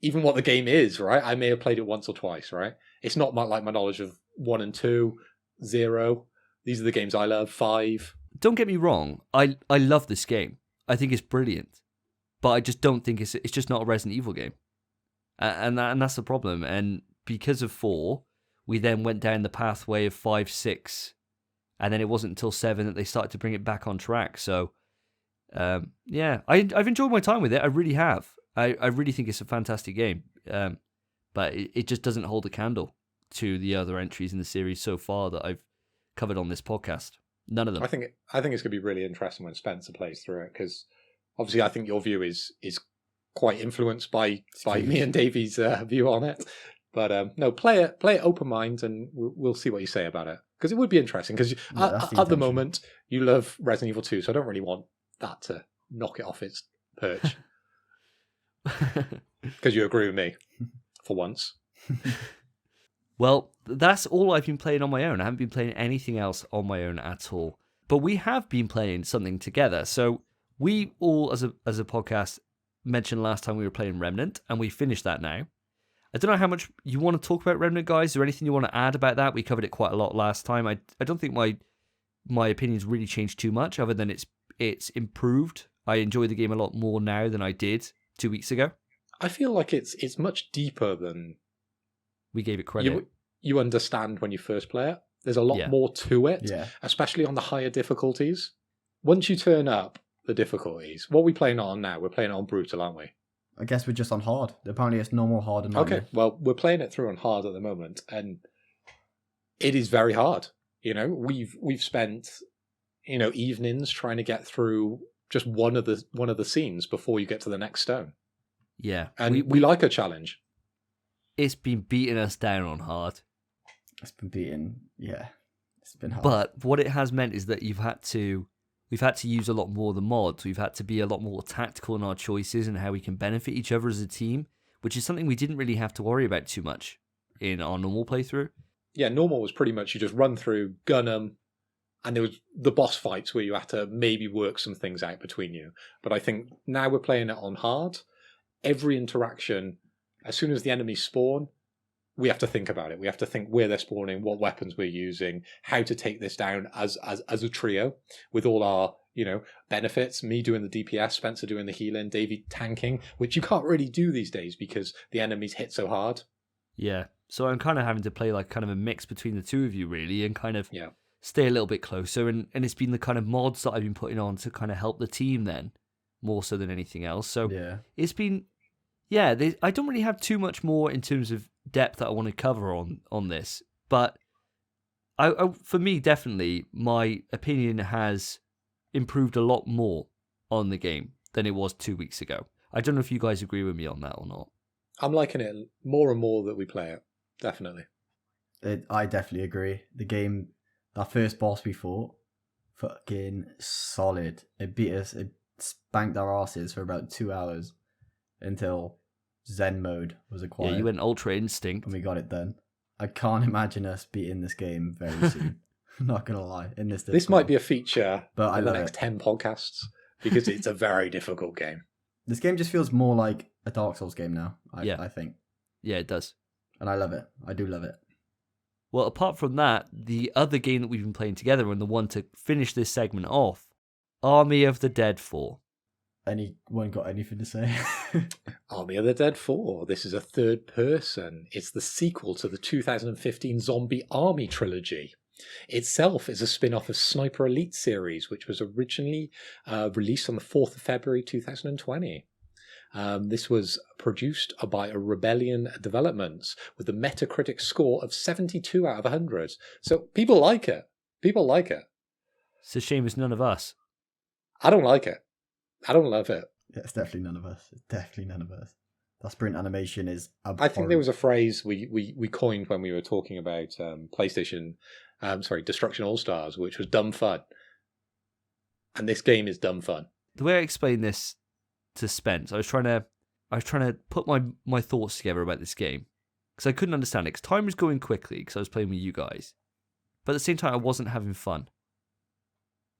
even what the game is, right? I may have played it once or twice, right? It's not like my knowledge of 1 and 2, 0. These are the games I love. 5. Don't get me wrong. I love this game. I think it's brilliant. But I just don't think it's just not a Resident Evil game. And that's the problem. And because of 4, we then went down the pathway of 5, 6. And then it wasn't until 7 that they started to bring it back on track. So Yeah, I've enjoyed my time with it. I really have. I really think it's a fantastic game. But it just doesn't hold a candle to the other entries in the series so far that I've covered on this podcast. None of them. I think it's going to be really interesting when Spencer plays through it, because obviously I think your view is quite influenced by me and Davey's view on it. But no, play it open mind, and we'll see what you say about it, because it would be interesting. Because at the moment you love Resident Evil 2, so I don't really want that to knock it off its perch. Because you agree with me for once. Well, that's all I've been playing on my own. I haven't been playing anything else on my own at all. But we have been playing something together. So we all, as a podcast, mentioned last time we were playing Remnant, and we finished that now. I don't know how much you want to talk about Remnant, guys. Is there anything you want to add about that? We covered it quite a lot last time. I don't think my opinions really changed too much, other than it's improved. I enjoy the game a lot more now than I did 2 weeks ago. I feel like it's much deeper than we gave it credit. You understand when you first play it. There's a lot more to it, especially on the higher difficulties. Once you turn up the difficulties, what are we playing on now? We're playing on brutal, aren't we? I guess we're just on hard. Apparently it's normal, hard, and normal. Okay, well, we're playing it through on hard at the moment, and it is very hard. You know, we've spent, evenings trying to get through just one of the scenes before you get to the next stone. Yeah. And we like a challenge. It's been beating us down on hard. It's been hard. But what it has meant is that we've had to use a lot more of the mods. We've had to be a lot more tactical in our choices and how we can benefit each other as a team, which is something we didn't really have to worry about too much in our normal playthrough. Yeah, normal was pretty much you just run through, gun them, and there was the boss fights where you had to maybe work some things out between you. But I think now we're playing it on hard. Every interaction, as soon as the enemies spawn, we have to think about it. We have to think where they're spawning, what weapons we're using, how to take this down as a trio with all our, benefits. Me doing the DPS, Spencer doing the healing, Davey tanking, which you can't really do these days because the enemies hit so hard. Yeah. So I'm kind of having to play like kind of a mix between the two of you really, and kind of stay a little bit closer. And it's been the kind of mods that I've been putting on to kind of help the team then, more so than anything else. So it's been, I don't really have too much more in terms of depth that I want to cover on this, but I for me, definitely, my opinion has improved a lot more on the game than it was 2 weeks ago. I don't know if you guys agree with me on that or not. I'm liking it more and more that we play it. Definitely. I definitely agree. The game, that first boss we fought, fucking solid. It beat us, it spanked our asses for about 2 hours until Zen mode was acquired. Yeah, you went Ultra Instinct. And we got it done. I can't imagine us beating this game very soon. I'm not going to lie. This might be a feature but in the next 10 podcasts because it's a very difficult game. This game just feels more like a Dark Souls game now, I think. Yeah, it does. And I love it. I do love it. Well, apart from that, the other game that we've been playing together and the one to finish this segment off, Army of the Dead 4. Anyone got anything to say? Army of the Dead 4. This is a third person. It's the sequel to the 2015 Zombie Army trilogy. Itself is a spin-off of Sniper Elite series, which was originally released on the 4th of February 2020. This was produced by Rebellion Developments with a Metacritic score of 72 out of 100. So people like it. People like it. It's a shame it's none of us. I don't like it. I don't love it. Yeah, it's definitely none of us. It's definitely none of us. That sprint animation is abhorrent. I think there was a phrase we coined when we were talking about PlayStation, Destruction All-Stars, which was dumb fun. And this game is dumb fun. The way I explained this to Spence, I was trying to put my thoughts together about this game because I couldn't understand it because time was going quickly because I was playing with you guys, but at the same time I wasn't having fun.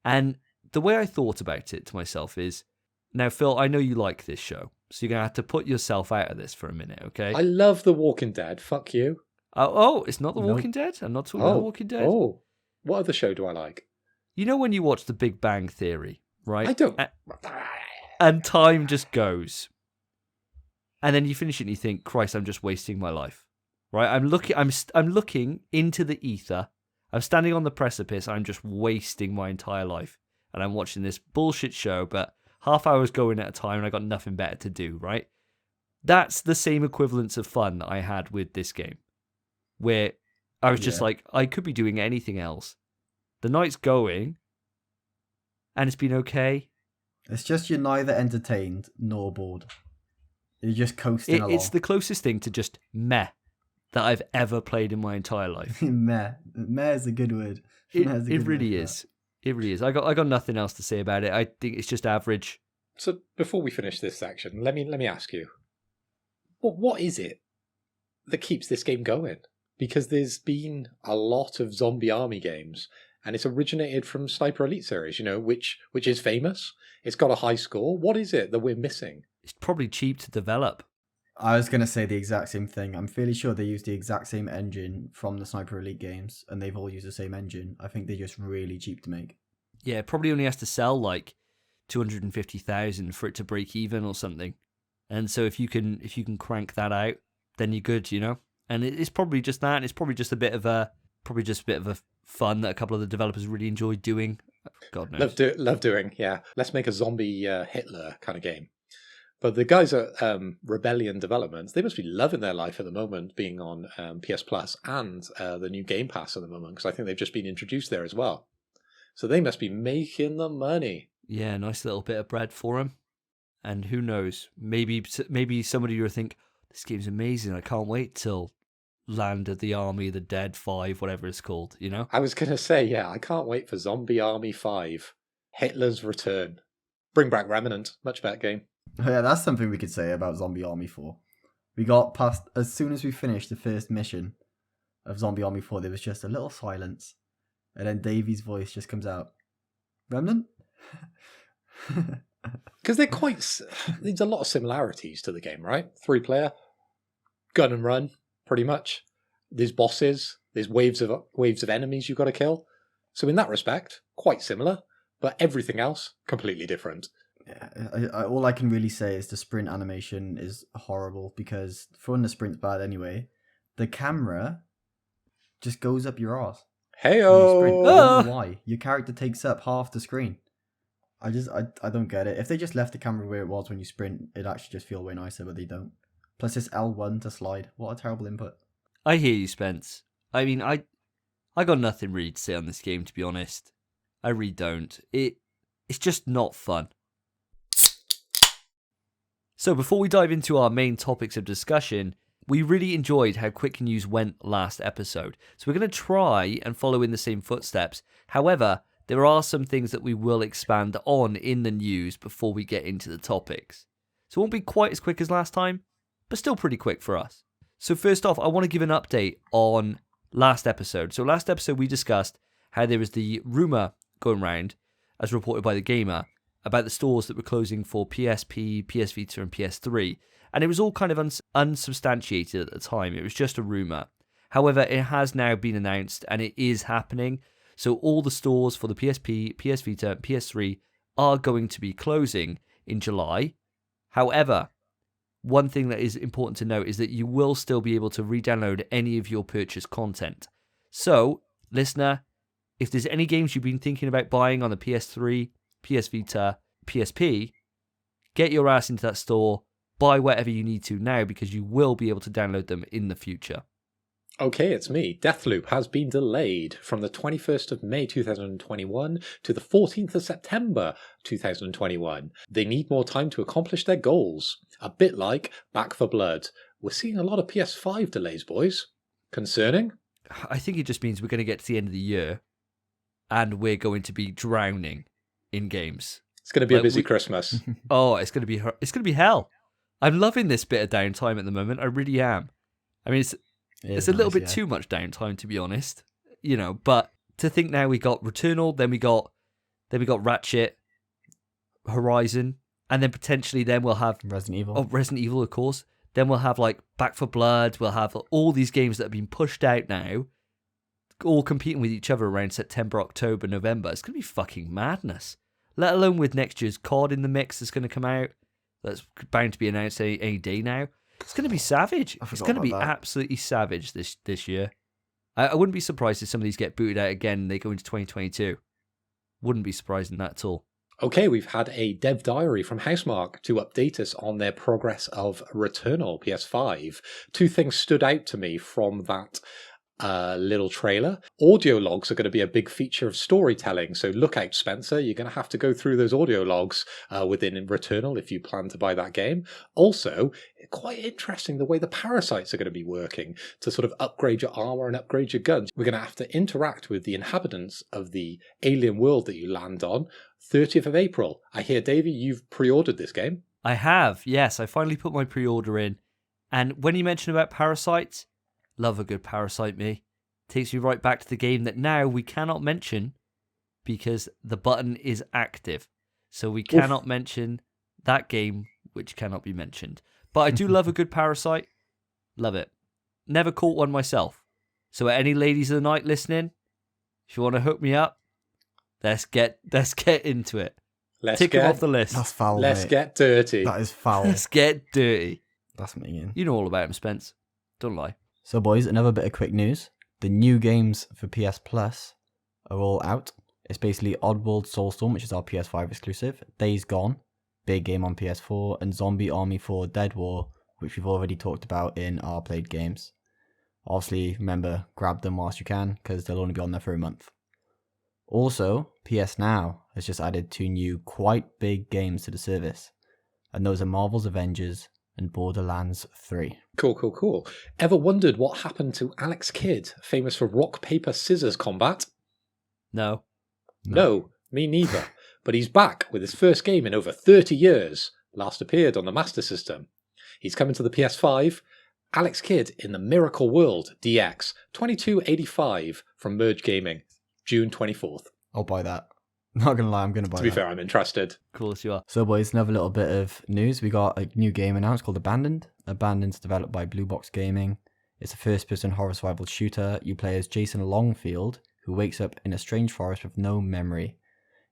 And the way I thought about it to myself is, now Phil, I know you like this show, so you're gonna have to put yourself out of this for a minute, okay? I love The Walking Dead. Fuck you. Oh, it's not The Walking Dead. I'm not talking about The Walking Dead. Oh, what other show do I like? You know when you watch The Big Bang Theory, right? I don't. And time just goes. And then you finish it and you think, Christ, I'm just wasting my life. Right? I'm looking into the ether. I'm standing on the precipice. I'm just wasting my entire life. And I'm watching this bullshit show, but half hours going at a time and I got nothing better to do, right? That's the same equivalence of fun that I had with this game, where I was just like, I could be doing anything else. The night's going, and it's been okay. It's just you're neither entertained nor bored. You're just coasting along. It's the closest thing to just meh that I've ever played in my entire life. Meh. Meh is a good word. It really is. It really is. I got nothing else to say about it. I think it's just average. So before we finish this section, let me ask you, what is it that keeps this game going? Because there's been a lot of zombie army games, and it's originated from Sniper Elite series, which is famous. It's got a high score. What is it that we're missing? It's probably cheap to develop. I was going to say the exact same thing. I'm fairly sure they use the exact same engine from the Sniper Elite games, and they've all used the same engine. I think they're just really cheap to make. Yeah, it probably only has to sell like 250,000 for it to break even or something. And so if you can crank that out, then you're good, And it's probably just that. And it's probably just a bit of a fun that a couple of the developers really enjoyed doing. God knows. Love doing. Yeah, let's make a zombie Hitler kind of game. But the guys at Rebellion Developments, they must be loving their life at the moment, being on PS Plus and the new Game Pass at the moment, because I think they've just been introduced there as well. So they must be making the money. Yeah, nice little bit of bread for them. And who knows, maybe somebody will think, this game's amazing, I can't wait till Land of the Army, the Dead 5, whatever it's called, I was going to say, yeah, I can't wait for Zombie Army 5, Hitler's Return. Bring back Remnant, much better game. Yeah, that's something we could say about Zombie Army 4. We got past, as soon as we finished the first mission of Zombie Army 4, there was just a little silence. And then Davy's voice just comes out. Remnant? Because there's a lot of similarities to the game, right? 3-player, gun and run, pretty much. There's bosses, there's waves of enemies you've got to kill. So in that respect, quite similar, but everything else, completely different. Yeah, all I can really say is the sprint animation is horrible, because throwing the sprint's bad anyway. The camera just goes up your arse. Hey-o! I don't know why. Your character takes up half the screen. I don't get it. If they just left the camera where it was when you sprint, it'd actually just feel way nicer, but they don't. Plus it's L1 to slide. What a terrible input. I hear you, Spence. I mean, I got nothing really to say on this game, to be honest. I really don't. It's just not fun. So before we dive into our main topics of discussion, we really enjoyed how quick news went last episode. So we're going to try and follow in the same footsteps. However, there are some things that we will expand on in the news before we get into the topics. So it won't be quite as quick as last time, but still pretty quick for us. So first off, I want to give an update on last episode. So last episode we discussed how there was the rumour going around, as reported by The Gamer, about the stores that were closing for PSP, PS Vita and PS3. And it was all kind of unsubstantiated at the time. It was just a rumour. However, it has now been announced and it is happening. So all the stores for the PSP, PS Vita, PS3 are going to be closing in July. However, one thing that is important to note is that you will still be able to re-download any of your purchased content. So, listener, if there's any games you've been thinking about buying on the PS3, PS Vita, PSP, get your ass into that store, buy whatever you need to now, because you will be able to download them in the future. Okay, it's me. Deathloop has been delayed from the 21st of May 2021 to the 14th of September 2021. They need more time to accomplish their goals. A bit like Back 4 Blood. We're seeing a lot of PS5 delays, boys. Concerning? I think it just means we're going to get to the end of the year and we're going to be drowning in games. It's going to be a busy Christmas. Oh, it's going to be hell. I'm loving this bit of downtime at the moment. I really am. I mean, it's a little bit too much downtime, to be honest. But to think now we got Returnal, then we got Ratchet, Horizon, and then potentially we'll have Resident Evil. Oh, Resident Evil, of course. Then we'll have like Back 4 Blood. We'll have all these games that have been pushed out now, all competing with each other around September, October, November. It's going to be fucking madness. Let alone with next year's COD in the mix that's going to come out. That's bound to be announced any day now. It's going to be savage. It's going to be absolutely savage this year. I wouldn't be surprised if some of these get booted out again and they go into 2022. Wouldn't be surprised in that at all. Okay, we've had a dev diary from Housemarque to update us on their progress of Returnal PS5. Two things stood out to me from that little trailer. Audio logs are going to be a big feature of storytelling, so look out, Spencer. You're going to have to go through those audio logs within Returnal if you plan to buy that game. Also, quite interesting the way the parasites are going to be working to sort of upgrade your armor and upgrade your guns. We're going to have to interact with the inhabitants of the alien world that you land on. 30th of April. I hear, Davey, you've pre-ordered this game. I have, yes. I finally put my pre-order in. And when you mention about parasites, love a good parasite, me. Takes me right back to the game that now we cannot mention because the button is active. So we cannot mention that game which cannot be mentioned. But I do love a good parasite. Love it. Never caught one myself. So any ladies of the night listening, if you want to hook me up, let's get into it. Tick them off the list. That's foul, Let's mate. get dirty. That is foul. Let's get dirty. That's mean. You know all about him, Spence. Don't lie. So, boys, another bit of quick news. The new games for PS Plus are all out. It's basically Oddworld Soulstorm, which is our PS5 exclusive, Days Gone, big game on PS4, and Zombie Army 4 Dead War, which we've already talked about in our played games. Obviously, remember, grab them whilst you can, because they'll only be on there for a month. Also, PS Now has just added 2 new, quite big games to the service, and those are Marvel's Avengers and Borderlands 3. Cool. Ever wondered what happened to Alex Kidd, famous for rock, paper, scissors combat? No. No, me neither. But he's back with his first game in over 30 years. Last appeared on the Master System. He's coming to the PS5. Alex Kidd in the Miracle World DX, $22.85 from Merge Gaming, June 24th. I'll buy that. Not gonna lie, I'm gonna buy that. To be fair, I'm interested. Of course you are. So, boys, another little bit of news. We got a new game announced called Abandoned. Abandoned's developed by Blue Box Gaming. It's a first-person horror survival shooter. You play as Jason Longfield, who wakes up in a strange forest with no memory.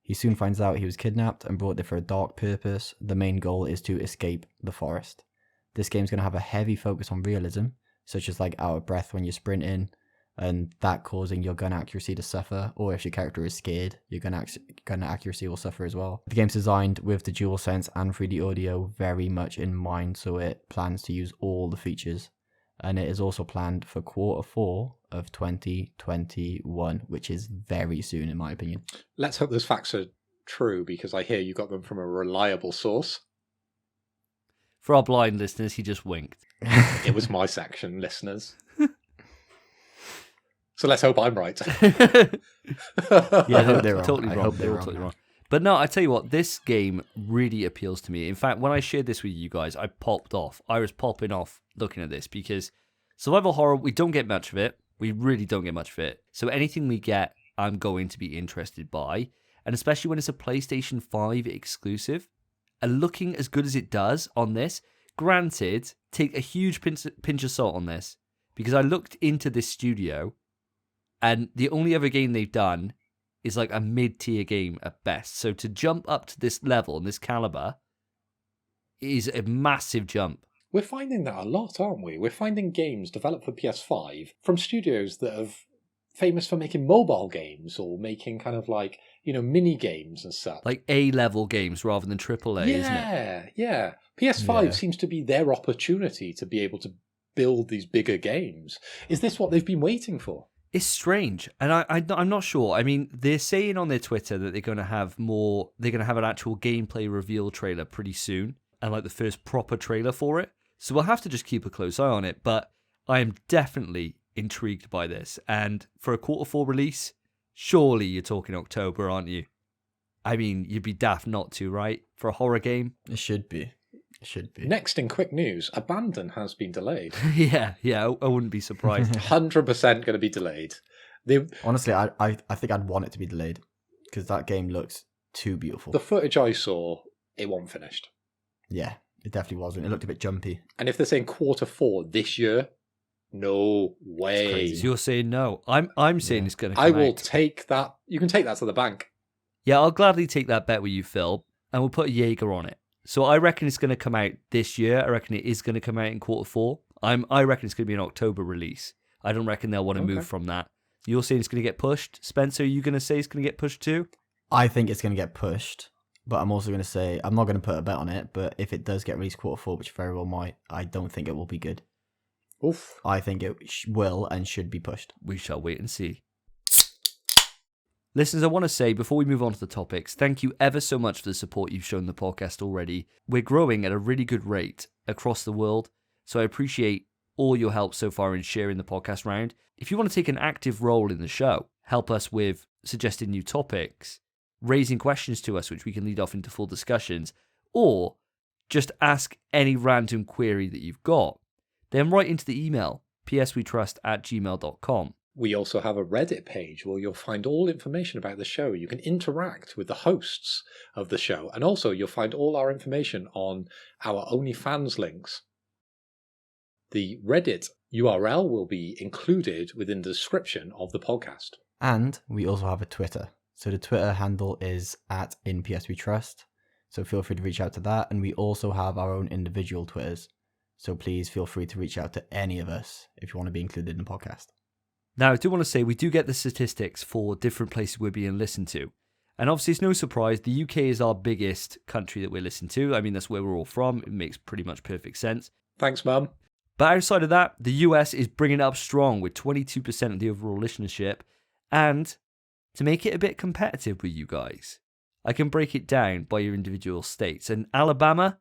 He soon finds out he was kidnapped and brought there for a dark purpose. The main goal is to escape the forest. This game's going to have a heavy focus on realism, such as like out of breath when you're sprinting, and that causing your gun accuracy to suffer, or if your character is scared, your gun accuracy will suffer as well. The game's designed with the DualSense and 3D audio very much in mind, so it plans to use all the features, and it is also planned for Q4 of 2021, which is very soon in my opinion. Let's hope those facts are true, because I hear you got them from a reliable source. For our blind listeners, he just winked. It was my section, listeners. So let's hope I'm right. Yeah, I hope they're wrong. Totally I wrong. hope they're They're all wrong totally now. wrong. But no, I tell you what, this game really appeals to me. In fact, when I shared this with you guys, I popped off. I was popping off looking at this because survival horror, we don't get much of it. We really don't get much of it. So anything we get, I'm going to be interested by. And especially when it's a PlayStation 5 exclusive. And looking as good as it does on this, granted, take a huge pinch of salt on this. Because I looked into this studio, and the only other game they've done is like a mid-tier game at best. So to jump up to this level and this caliber is a massive jump. We're finding that a lot, aren't we? We're finding games developed for PS5 from studios that are famous for making mobile games or making kind of like, mini games and stuff. Like A-level games rather than AAA, isn't it? Yeah. PS5 Yeah. seems to be their opportunity to be able to build these bigger games. Is this what they've been waiting for? It's strange, and I'm not sure. I mean, they're saying on their Twitter that they're going to have an actual gameplay reveal trailer pretty soon, and like the first proper trailer for it. So we'll have to just keep a close eye on it, but I am definitely intrigued by this. And for a Q4 release, surely you're talking October, aren't you? I mean, you'd be daft not to, right? For a horror game? It should be. Next in quick news, Abandon has been delayed. yeah, I wouldn't be surprised. 100% going to be delayed. Honestly, I think I'd want it to be delayed because that game looks too beautiful. The footage I saw, it wasn't finished. Yeah, it definitely wasn't. It looked a bit jumpy. And if they're saying Q4 this year, no way. So you're saying no. I'm saying it's going to come I will out. take that. You can take that to the bank. Yeah, I'll gladly take that bet with you, Phil, and we'll put a Jaeger on it. So I reckon it's going to come out this year. I reckon it is going to come out in Q4. I reckon it's going to be an October release. I don't reckon they'll want to move from that. You're saying it's going to get pushed. Spencer, are you going to say it's going to get pushed too? I think it's going to get pushed, But I'm also going to say, I'm not going to put a bet on it, but if it does get released Q4, which very well might, I don't think it will be good. Oof. I think it will and should be pushed. We shall wait and see. Listeners, I want to say, before we move on to the topics, thank you ever so much for the support you've shown the podcast already. We're growing at a really good rate across the world, so I appreciate all your help so far in sharing the podcast round. If you want to take an active role in the show, help us with suggesting new topics, raising questions to us which we can lead off into full discussions, or just ask any random query that you've got, then write into the email, pswetrust@gmail.com. We also have a Reddit page where you'll find all information about the show. You can interact with the hosts of the show, and also you'll find all our information on our OnlyFans links. The Reddit URL will be included within the description of the podcast. And we also have a Twitter. So the Twitter handle is @InPSWeTrust. So feel free to reach out to that. And we also have our own individual Twitters. So please feel free to reach out to any of us if you want to be included in the podcast. Now, I do want to say we do get the statistics for different places we're being listened to. And obviously, it's no surprise, the UK is our biggest country that we're listened to. I mean, that's where we're all from. It makes pretty much perfect sense. Thanks, Mum. But outside of that, the US is bringing it up strong with 22% of the overall listenership. And to make it a bit competitive with you guys, I can break it down by your individual states. And Alabama,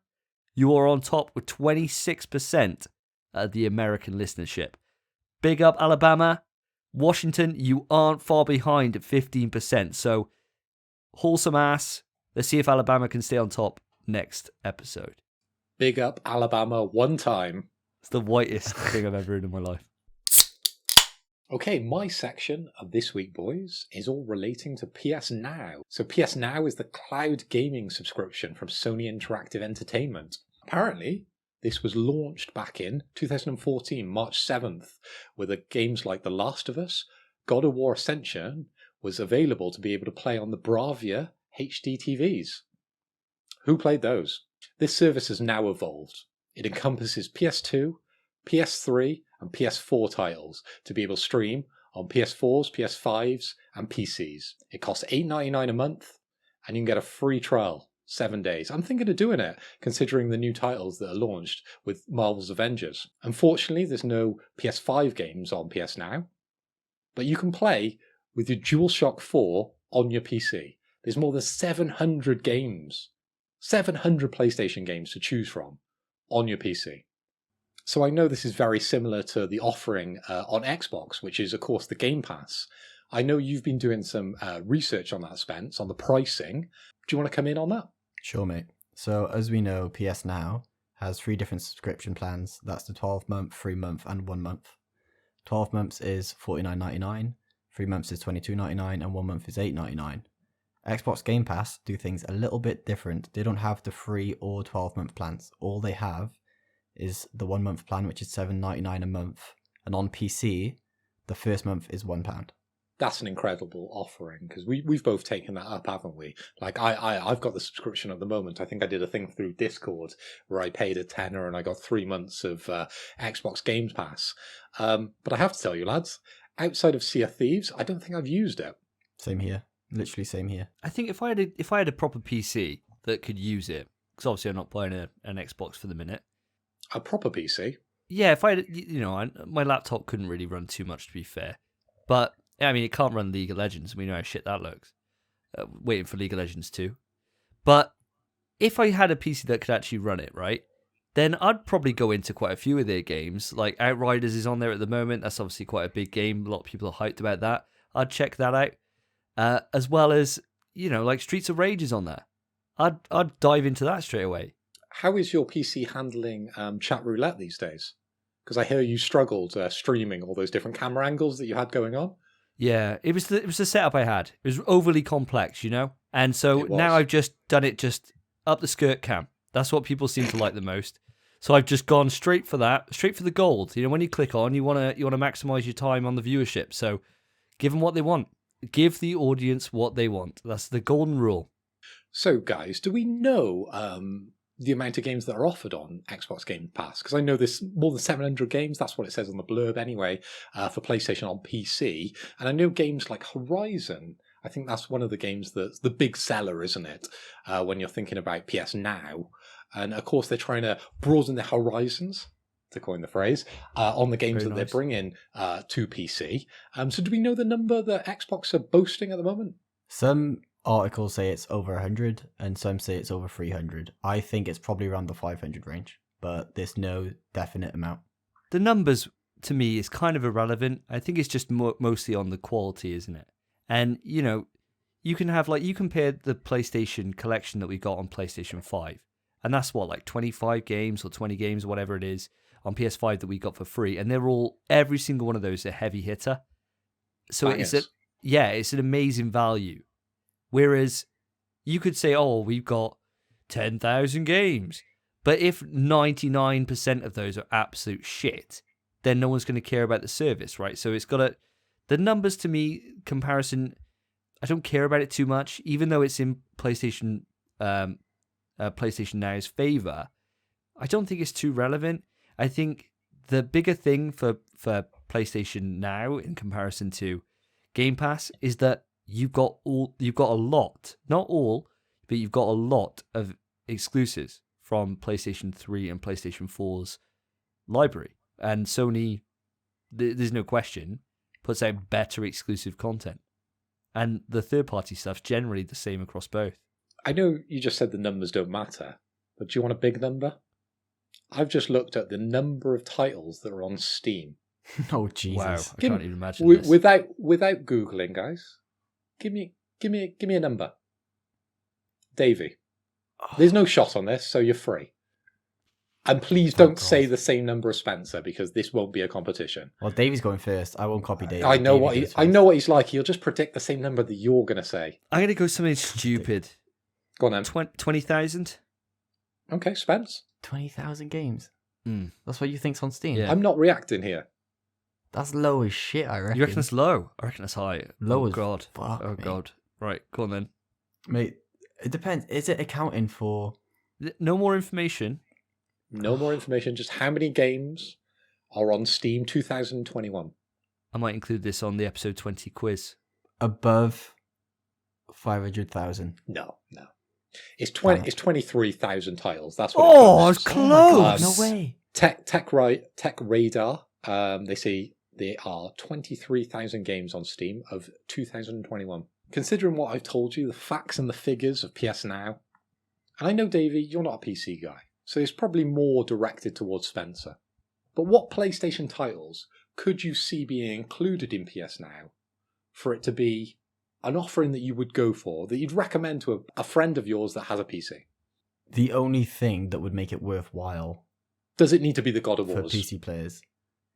you are on top with 26% of the American listenership. Big up, Alabama. Washington, you aren't far behind at 15%. So, haul some ass. Let's see if Alabama can stay on top next episode. Big up Alabama one time. It's the whitest thing I've ever heard in my life. Okay, my section of this week, boys, is all relating to PS Now. So PS Now is the cloud gaming subscription from Sony Interactive Entertainment. Apparently, this was launched back in 2014, March 7th, where the games like The Last of Us, God of War Ascension was available to be able to play on the Bravia HD TVs. Who played those? This service has now evolved. It encompasses PS2, PS3 and PS4 titles to be able to stream on PS4s, PS5s and PCs. It costs $8.99 a month and you can get a free trial, 7 days. I'm thinking of doing it, considering the new titles that are launched with Marvel's Avengers. Unfortunately, there's no PS5 games on PS Now, but you can play with your DualShock 4 on your PC. There's more than 700 games, 700 PlayStation games to choose from on your PC. So I know this is very similar to the offering on Xbox, which is, of course, the Game Pass. I know you've been doing some research on that, Spence, on the pricing. Do you want to come in on that? Sure, mate. So as we know, PS Now has 3 different subscription plans. That's the 12-month, 3-month, and 1 month. 12 months is $49.99, 3 months is $22.99, and 1 month is $8.99. Xbox Game Pass do things a little bit different. They don't have the 3 or 12-month plans. All they have is the 1 month plan, which is $7.99 a month. And on PC, the first month is £1. That's an incredible offering, because we've both taken that up, haven't we? Like I've got the subscription at the moment. I think I did a thing through Discord where I paid a tenner and I got 3 months of Xbox Game Pass. But I have to tell you, lads, outside of Sea of Thieves, I don't think I've used it. Same here. Literally same here. I think if I had a proper PC that could use it, because obviously I'm not playing an Xbox for the minute. A proper PC? Yeah, if I had, my laptop couldn't really run too much, to be fair. But, I mean, it can't run League of Legends. We know how shit that looks. Waiting for League of Legends 2. But if I had a PC that could actually run it, right, then I'd probably go into quite a few of their games. Like Outriders is on there at the moment. That's obviously quite a big game. A lot of people are hyped about that. I'd check that out. As well as, like Streets of Rage is on there. I'd dive into that straight away. How is your PC handling chat roulette these days? Because I hear you struggled streaming all those different camera angles that you had going on. Yeah, it was the setup I had. It was overly complex, And so now I've just done it just up the skirt cam. That's what people seem to like the most. So I've just gone straight for that, straight for the gold. When you click on, you want to maximize your time on the viewership. So give them what they want. Give the audience what they want. That's the golden rule. So, guys, do we know the amount of games that are offered on Xbox Game Pass? Because I know there's more than 700 games. That's what it says on the blurb anyway, for PlayStation on PC. And I know games like Horizon I think that's one of the games that's the big seller, isn't it? When you're thinking about PS Now. And of course, they're trying to broaden their horizons, to coin the phrase, on the games Very that they're nice. bringing to PC. So do we know the number that Xbox are boasting at the moment? Some articles say it's over 100, and some say it's over 300. I think it's probably around the 500 range, but there's no definite amount. The numbers, to me, is kind of irrelevant. I think it's just mostly on the quality, isn't it? And, you can have, you compare the PlayStation collection that we got on PlayStation 5, and that's 25 games or 20 games, whatever it is, on PS5 that we got for free, and every single one of those a heavy hitter. So Bangers. it's an amazing value. Whereas you could say, we've got 10,000 games. But if 99% of those are absolute shit, then no one's going to care about the service, right? So it's got the numbers to me, comparison, I don't care about it too much, even though it's in PlayStation Now's favor. I don't think it's too relevant. I think the bigger thing for PlayStation Now in comparison to Game Pass is that you've got a lot, not all, but you've got a lot of exclusives from PlayStation 3 and PlayStation 4's library. And Sony, there's no question, puts out better exclusive content. And the third-party stuff's generally the same across both. I know you just said the numbers don't matter, but do you want a big number? I've just looked at the number of titles that are on Steam. Oh, Jesus. Wow, I can't even imagine this. Without Googling, guys, give me a number. Davey. There's no shot on this, so you're free. And please don't say the same number as Spencer, because this won't be a competition. Well, Davey's going first. I won't copy Davey. I know Davey I know what he's like. He'll just predict the same number that you're going to say. I'm going to go something stupid. Go on then. 20,000? Okay, Spence. 20,000 games. Mm. That's what you think's on Steam? Yeah. I'm not reacting here. That's low as shit, I reckon. You reckon it's low? I reckon it's high. Low as God. fuck, Oh, mate. God. Right, go on then. Mate, it depends. Is it accounting for... No more information. No more information. Just how many games are on Steam 2021? I might include this on the episode 20 quiz. above 500,000? No. It's 23,000 titles. That's what Oh, it it's comes. close. No way. Tech Radar. They say there are 23,000 games on Steam of 2021. Considering what I've told you, the facts and the figures of PS Now, and I know, Davey, you're not a PC guy, so it's probably more directed towards Spencer. But what PlayStation titles could you see being included in PS Now for it to be an offering that you would go for, that you'd recommend to a friend of yours that has a PC? The only thing that would make it worthwhile Does it need to be the God of for Wars? PC players,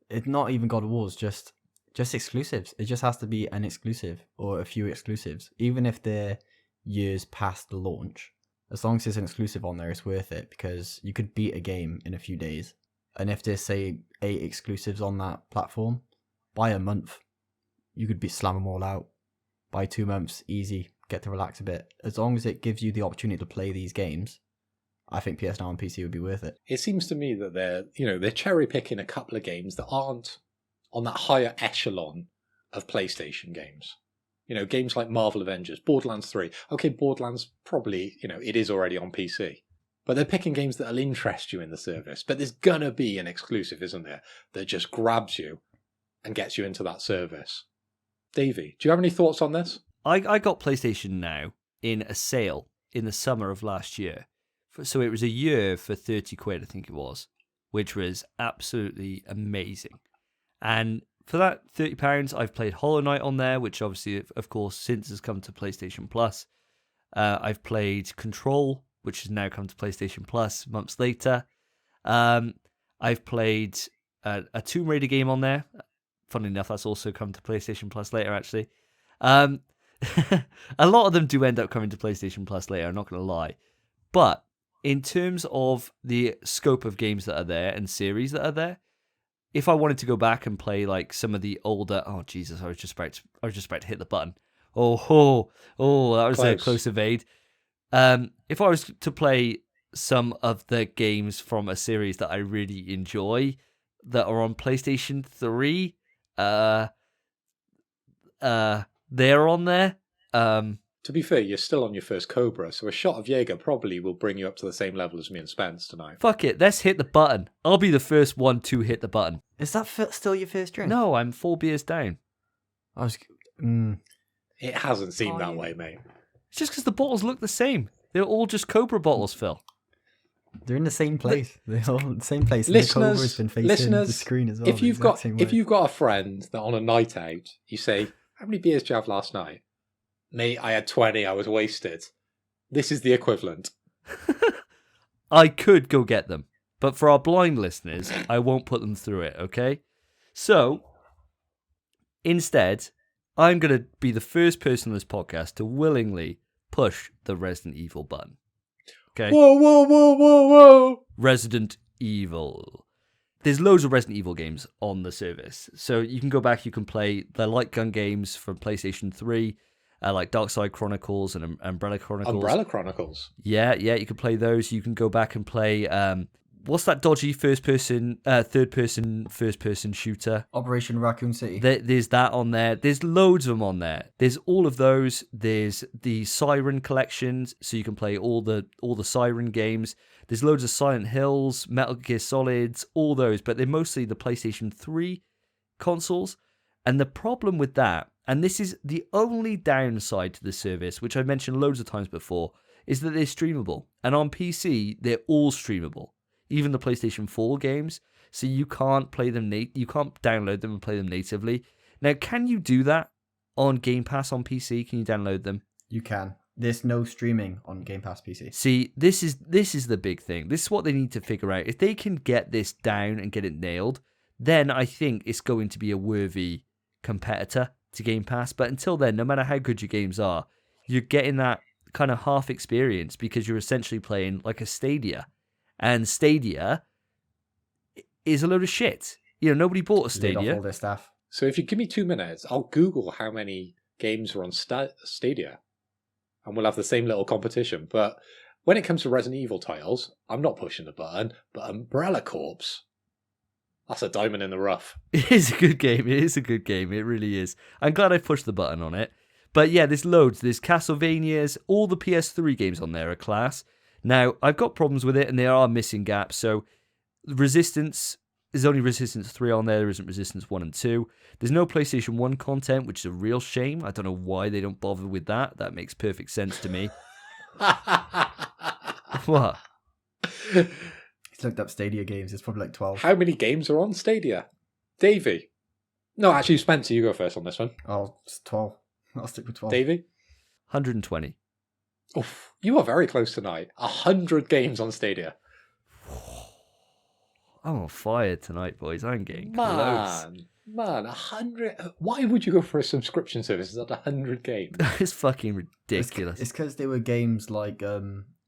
it's not even God of Wars, just exclusives. It just has to be an exclusive or a few exclusives, even if they're years past the launch. As long as there's an exclusive on there, it's worth it, because you could beat a game in a few days. And if there's, say, 8 exclusives on that platform, by a month, you could slam them all out. By 2 months, easy, get to relax a bit. As long as it gives you the opportunity to play these games, I think PS Now on PC would be worth it. It seems to me that they're cherry picking a couple of games that aren't on that higher echelon of PlayStation games. Games like Marvel Avengers, Borderlands 3. Okay, Borderlands probably, it is already on PC. But they're picking games that'll interest you in the service. But there's gonna be an exclusive, isn't there, that just grabs you and gets you into that service. Davey, do you have any thoughts on this? I got PlayStation Now in a sale in the summer of last year. So it was a year for 30 quid, I think it was, which was absolutely amazing. And for that £30, I've played Hollow Knight on there, which obviously, of course, since has come to PlayStation Plus. I've played Control, which has now come to PlayStation Plus months later. I've played a Tomb Raider game on there. Funnily enough, that's also come to PlayStation Plus later, actually. A lot of them do end up coming to PlayStation Plus later, I'm not going to lie. But in terms of the scope of games that are there and series that are there, if I wanted to go back and play like some of the older, oh Jesus, I was just about to hit the button. Oh, that was a close evade. If I was to play some of the games from a series that I really enjoy that are on PlayStation 3, they're on there. To be fair, you're still on your first Cobra, so a shot of Jaeger probably will bring you up to the same level as me and Spence tonight. Fuck it, let's hit the button. I'll be the first one to hit the button. Is that still your first drink? No, I'm 4 beers down. I was. It hasn't seemed that way, mate. It's just because the bottles look the same. They're all just Cobra bottles, Phil. They're in the same place. They're all in the same place. And the Cobra's been facing the screen as well. If you've got a friend that on a night out, you say, "How many beers did you have last night?" "Mate, I had 20. I was wasted." This is the equivalent. I could go get them, but for our blind listeners, I won't put them through it. Okay, so instead, I'm going to be the first person on this podcast to willingly push the Resident Evil button. Okay. Whoa, whoa, whoa, whoa, whoa. Resident Evil. There's loads of Resident Evil games on the service. So you can go back, you can play the light gun games from PlayStation 3, like Darkside Chronicles and Umbrella Chronicles. Umbrella Chronicles? Yeah, you can play those. You can go back and play, what's that dodgy third-person, first-person shooter? Operation Raccoon City. There's that on there. There's loads of them on there. There's all of those. There's the Siren collections, so you can play all the Siren games. There's loads of Silent Hills, Metal Gear Solids, all those, but they're mostly the PlayStation 3 consoles. And the problem with that, and this is the only downside to the service, which I've mentioned loads of times before, is that they're streamable. And on PC, they're all streamable. Even the PlayStation 4 games, so you can't play them. You can't download them and play them natively. Now, can you do that on Game Pass on PC? Can you download them? You can. There's no streaming on Game Pass PC. See, this is the big thing. This is what they need to figure out. If they can get this down and get it nailed, then I think it's going to be a worthy competitor to Game Pass. But until then, no matter how good your games are, you're getting that kind of half experience because you're essentially playing like a Stadia. And Stadia is a load of shit. Nobody bought a Stadia. Laid off all their staff. So if you give me 2 minutes, I'll Google how many games are on Stadia. And we'll have the same little competition. But when it comes to Resident Evil titles, I'm not pushing the button. But Umbrella Corps, that's a diamond in the rough. It is a good game. It really is. I'm glad I pushed the button on it. But yeah, there's loads. There's Castlevanias. All the PS3 games on there are class. Now, I've got problems with it, and there are missing gaps. So, Resistance, there's only Resistance 3 on there. There isn't Resistance 1 and 2. There's no PlayStation 1 content, which is a real shame. I don't know why they don't bother with that. That makes perfect sense to me. What? He's looked up Stadia games. It's probably like 12. How many games are on Stadia? Davey? No, actually, Spencer, you go first on this one. Oh, it's 12. I'll stick with 12. Davey? 120. Oof, you are very close tonight. 100 games on Stadia. I'm on fire tonight, boys. I'm getting close. Man, 100. Why would you go for a subscription service at 100 games? It's fucking ridiculous. It's because they were games like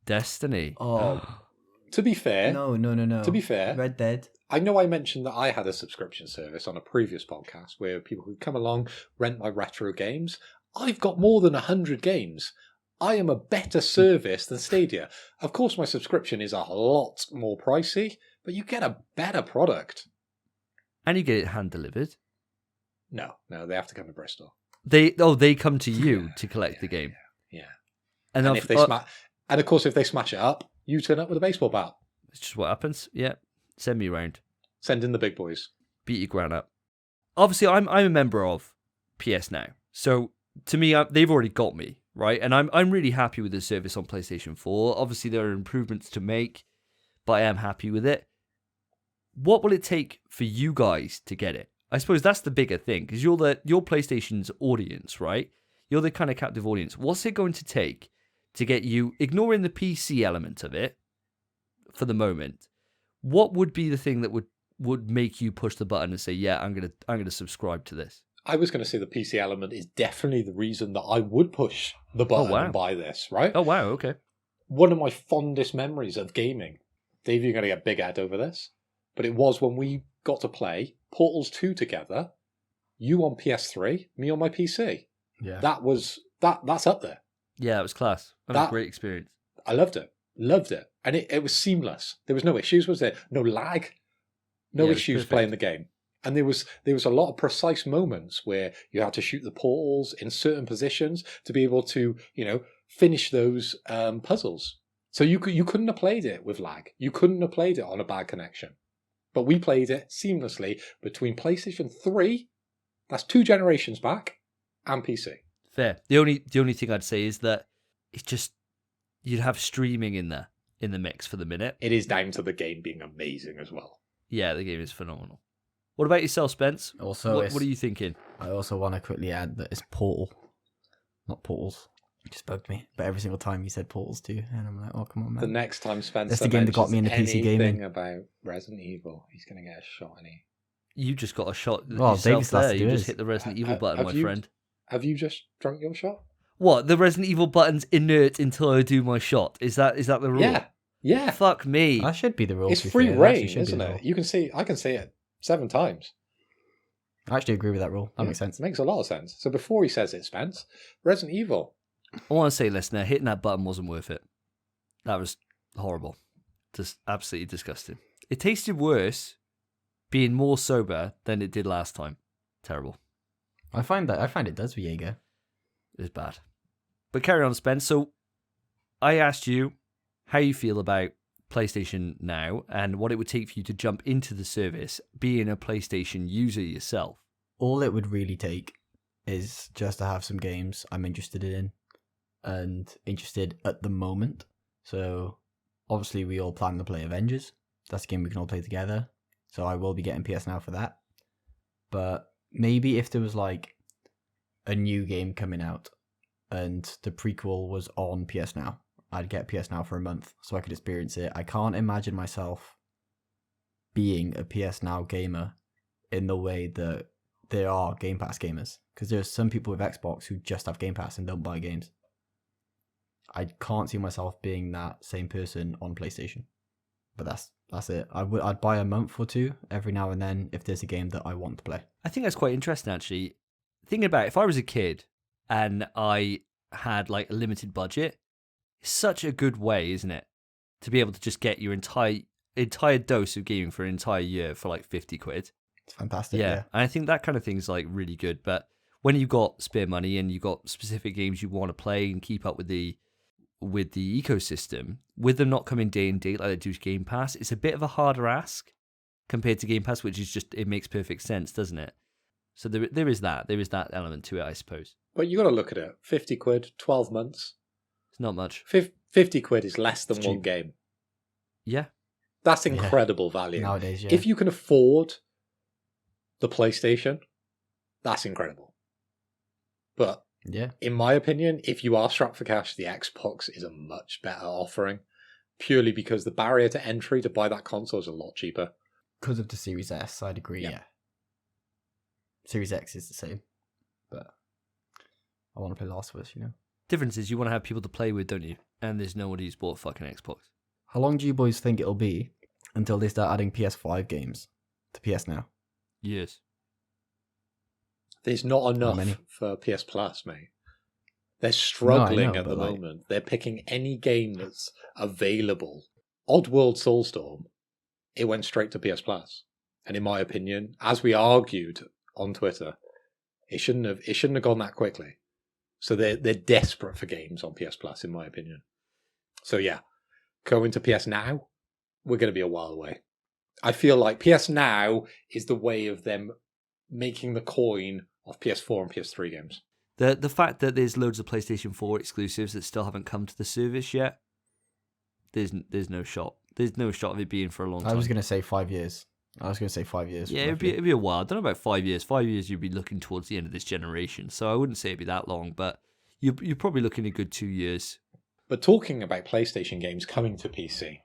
Destiny. To be fair. No. To be fair. Red Dead. I know I mentioned that I had a subscription service on a previous podcast where people could come along, rent my retro games. I've got more than 100 games. I am a better service than Stadia. Of course, my subscription is a lot more pricey, but you get a better product. And you get it hand delivered. No, they have to come to Bristol. They come to you to collect the game. Yeah. And if they and of course, if they smash it up, you turn up with a baseball bat. It's just what happens. Yeah. Send me around. Send in the big boys. Beat your gran up. Obviously, I'm a member of PS Now. So, to me, they've already got me, right? And I'm really happy with the service on PlayStation 4. Obviously, there are improvements to make, but I am happy with it. What will it take for you guys to get it? I suppose that's the bigger thing, because you're PlayStation's audience, right? You're the kind of captive audience. What's it going to take to get you, ignoring the PC element of it for the moment, what would be the thing that would make you push the button and say, yeah, I'm gonna subscribe to this? I was going to say the PC element is definitely the reason that I would push the button and buy this, right? Oh, wow, okay. One of my fondest memories of gaming, Dave, you're going to get big ad over this, but it was when we got to play Portals 2 together, you on PS3, me on my PC. Yeah. That's up there. Yeah, it was class. That was a great experience. I loved it. And it was seamless. There was no issues, was there? No lag. No issues playing the game. And there was a lot of precise moments where you had to shoot the portals in certain positions to be able to, finish those puzzles. So you couldn't have played it with lag. You couldn't have played it on a bad connection. But we played it seamlessly between PlayStation 3, that's 2 generations back, and PC. Fair. The only thing I'd say is that it's just, you'd have streaming in the mix for the minute. It is down to the game being amazing as well. Yeah, the game is phenomenal. What about yourself, Spence? Also, what are you thinking? I also want to quickly add that it's Portal, not Portals. It just bugged me. But every single time you said Portals too, and I'm like, oh, come on, man. The next time Spencer That's the game that got me into PC gaming. About Resident Evil, he's going to get a shot, and You just got a shot Well, yourself David's there. last You to just his. hit the Resident Evil button, my friend. Have you just drunk your shot? What? The Resident Evil button's inert until I do my shot. Is that the rule? Yeah. Fuck me. That should be the rule. It's to be free fair. reign, Should be isn't the it? rule. You can see. I can see it 7 times. I actually agree with that rule. That makes sense. Makes a lot of sense. So before he says it, Spence, Resident Evil. I want to say, listener, hitting that button wasn't worth it. That was horrible. Just absolutely disgusting. It tasted worse being more sober than it did last time. Terrible. I find it does with Jaeger. It was bad. But carry on, Spence. So I asked you how you feel about PlayStation Now and what it would take for you to jump into the service, being a PlayStation user yourself. All it would really take is just to have some games I'm interested in and interested at the moment. So obviously we all plan to play Avengers. That's a game we can all play together. So I will be getting PS Now for that. But maybe if there was like a new game coming out and the prequel was on PS Now, I'd get PS Now for a month so I could experience it. I can't imagine myself being a PS Now gamer in the way that there are Game Pass gamers. Because there's some people with Xbox who just have Game Pass and don't buy games. I can't see myself being that same person on PlayStation. But that's it. I'd buy a month or two every now and then if there's a game that I want to play. I think that's quite interesting, actually. Thinking about it, if I was a kid and I had like a limited budget, it's such a good way, isn't it, to be able to just get your entire dose of gaming for an entire year for like 50 quid. It's fantastic. Yeah, and I think that kind of thing is like really good. But when you've got spare money and you've got specific games you want to play and keep up with the ecosystem, with them not coming day and date like they do Game Pass, it's a bit of a harder ask compared to Game Pass, which is just, it makes perfect sense, doesn't it? So there is that element to it, I suppose. But you got to look at it. 50 quid, 12 months. It's not much. 50 quid is less than It's one cheap. game. Yeah. That's incredible value. Nowadays, yeah. If you can afford the PlayStation, that's incredible. But Yeah. in my opinion, if you are strapped for cash, the Xbox is a much better offering, purely because the barrier to entry to buy that console is a lot cheaper. Because of the Series S, I'd agree, Yeah. yeah. Series X is the same. But I want to play Last of Us, Difference is you want to have people to play with, don't you? And there's nobody who's bought a fucking Xbox. How long do you boys think it'll be until they start adding PS5 games to PS Now? Years. There's not enough many? for PS Plus, mate. They're struggling know, at the but, like- moment. They're picking any game that's available. Oddworld Soulstorm, it went straight to PS Plus. And in my opinion, as we argued on Twitter, it shouldn't have gone that quickly. So they're desperate for games on PS Plus, in my opinion. So yeah, going to PS Now, we're going to be a while away. I feel like PS Now is the way of them making the coin of PS4 and PS3 games. The fact that there's loads of PlayStation 4 exclusives that still haven't come to the service yet, there's no shot. There's no shot of it being for a long time. I was going to say 5 years. Yeah, it'd be a while. I don't know about 5 years. 5 years, you'd be looking towards the end of this generation. So I wouldn't say it'd be that long, but you're probably looking a good 2 years. But talking about PlayStation games coming to PC,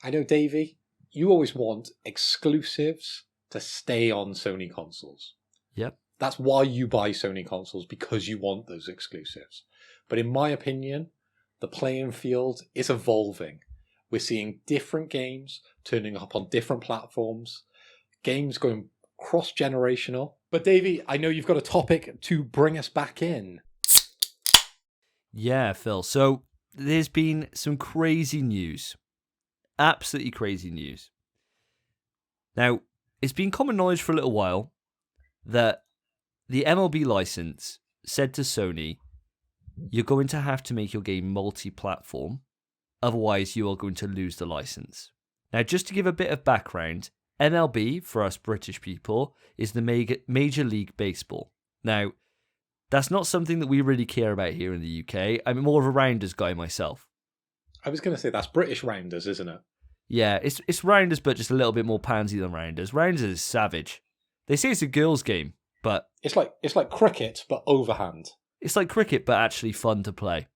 I know, Davey, you always want exclusives to stay on Sony consoles. Yep. That's why you buy Sony consoles, because you want those exclusives. But in my opinion, the playing field is evolving. We're seeing different games turning up on different platforms, games going cross-generational. But Davey, I know you've got a topic to bring us back in. Yeah, Phil. So there's been some crazy news. Absolutely crazy news. Now, it's been common knowledge for a little while that the MLB license said to Sony, you're going to have to make your game multi-platform, otherwise you are going to lose the license. Now, just to give a bit of background, MLB, for us British people, is the Major League Baseball. Now, that's not something that we really care about here in the UK. I'm more of a Rounders guy myself. I was going to say, that's British Rounders, isn't it? Yeah, it's Rounders, but just a little bit more pansy than Rounders. Rounders is savage. They say it's a girls' game, but... It's like cricket, but overhand. It's like cricket, but actually fun to play.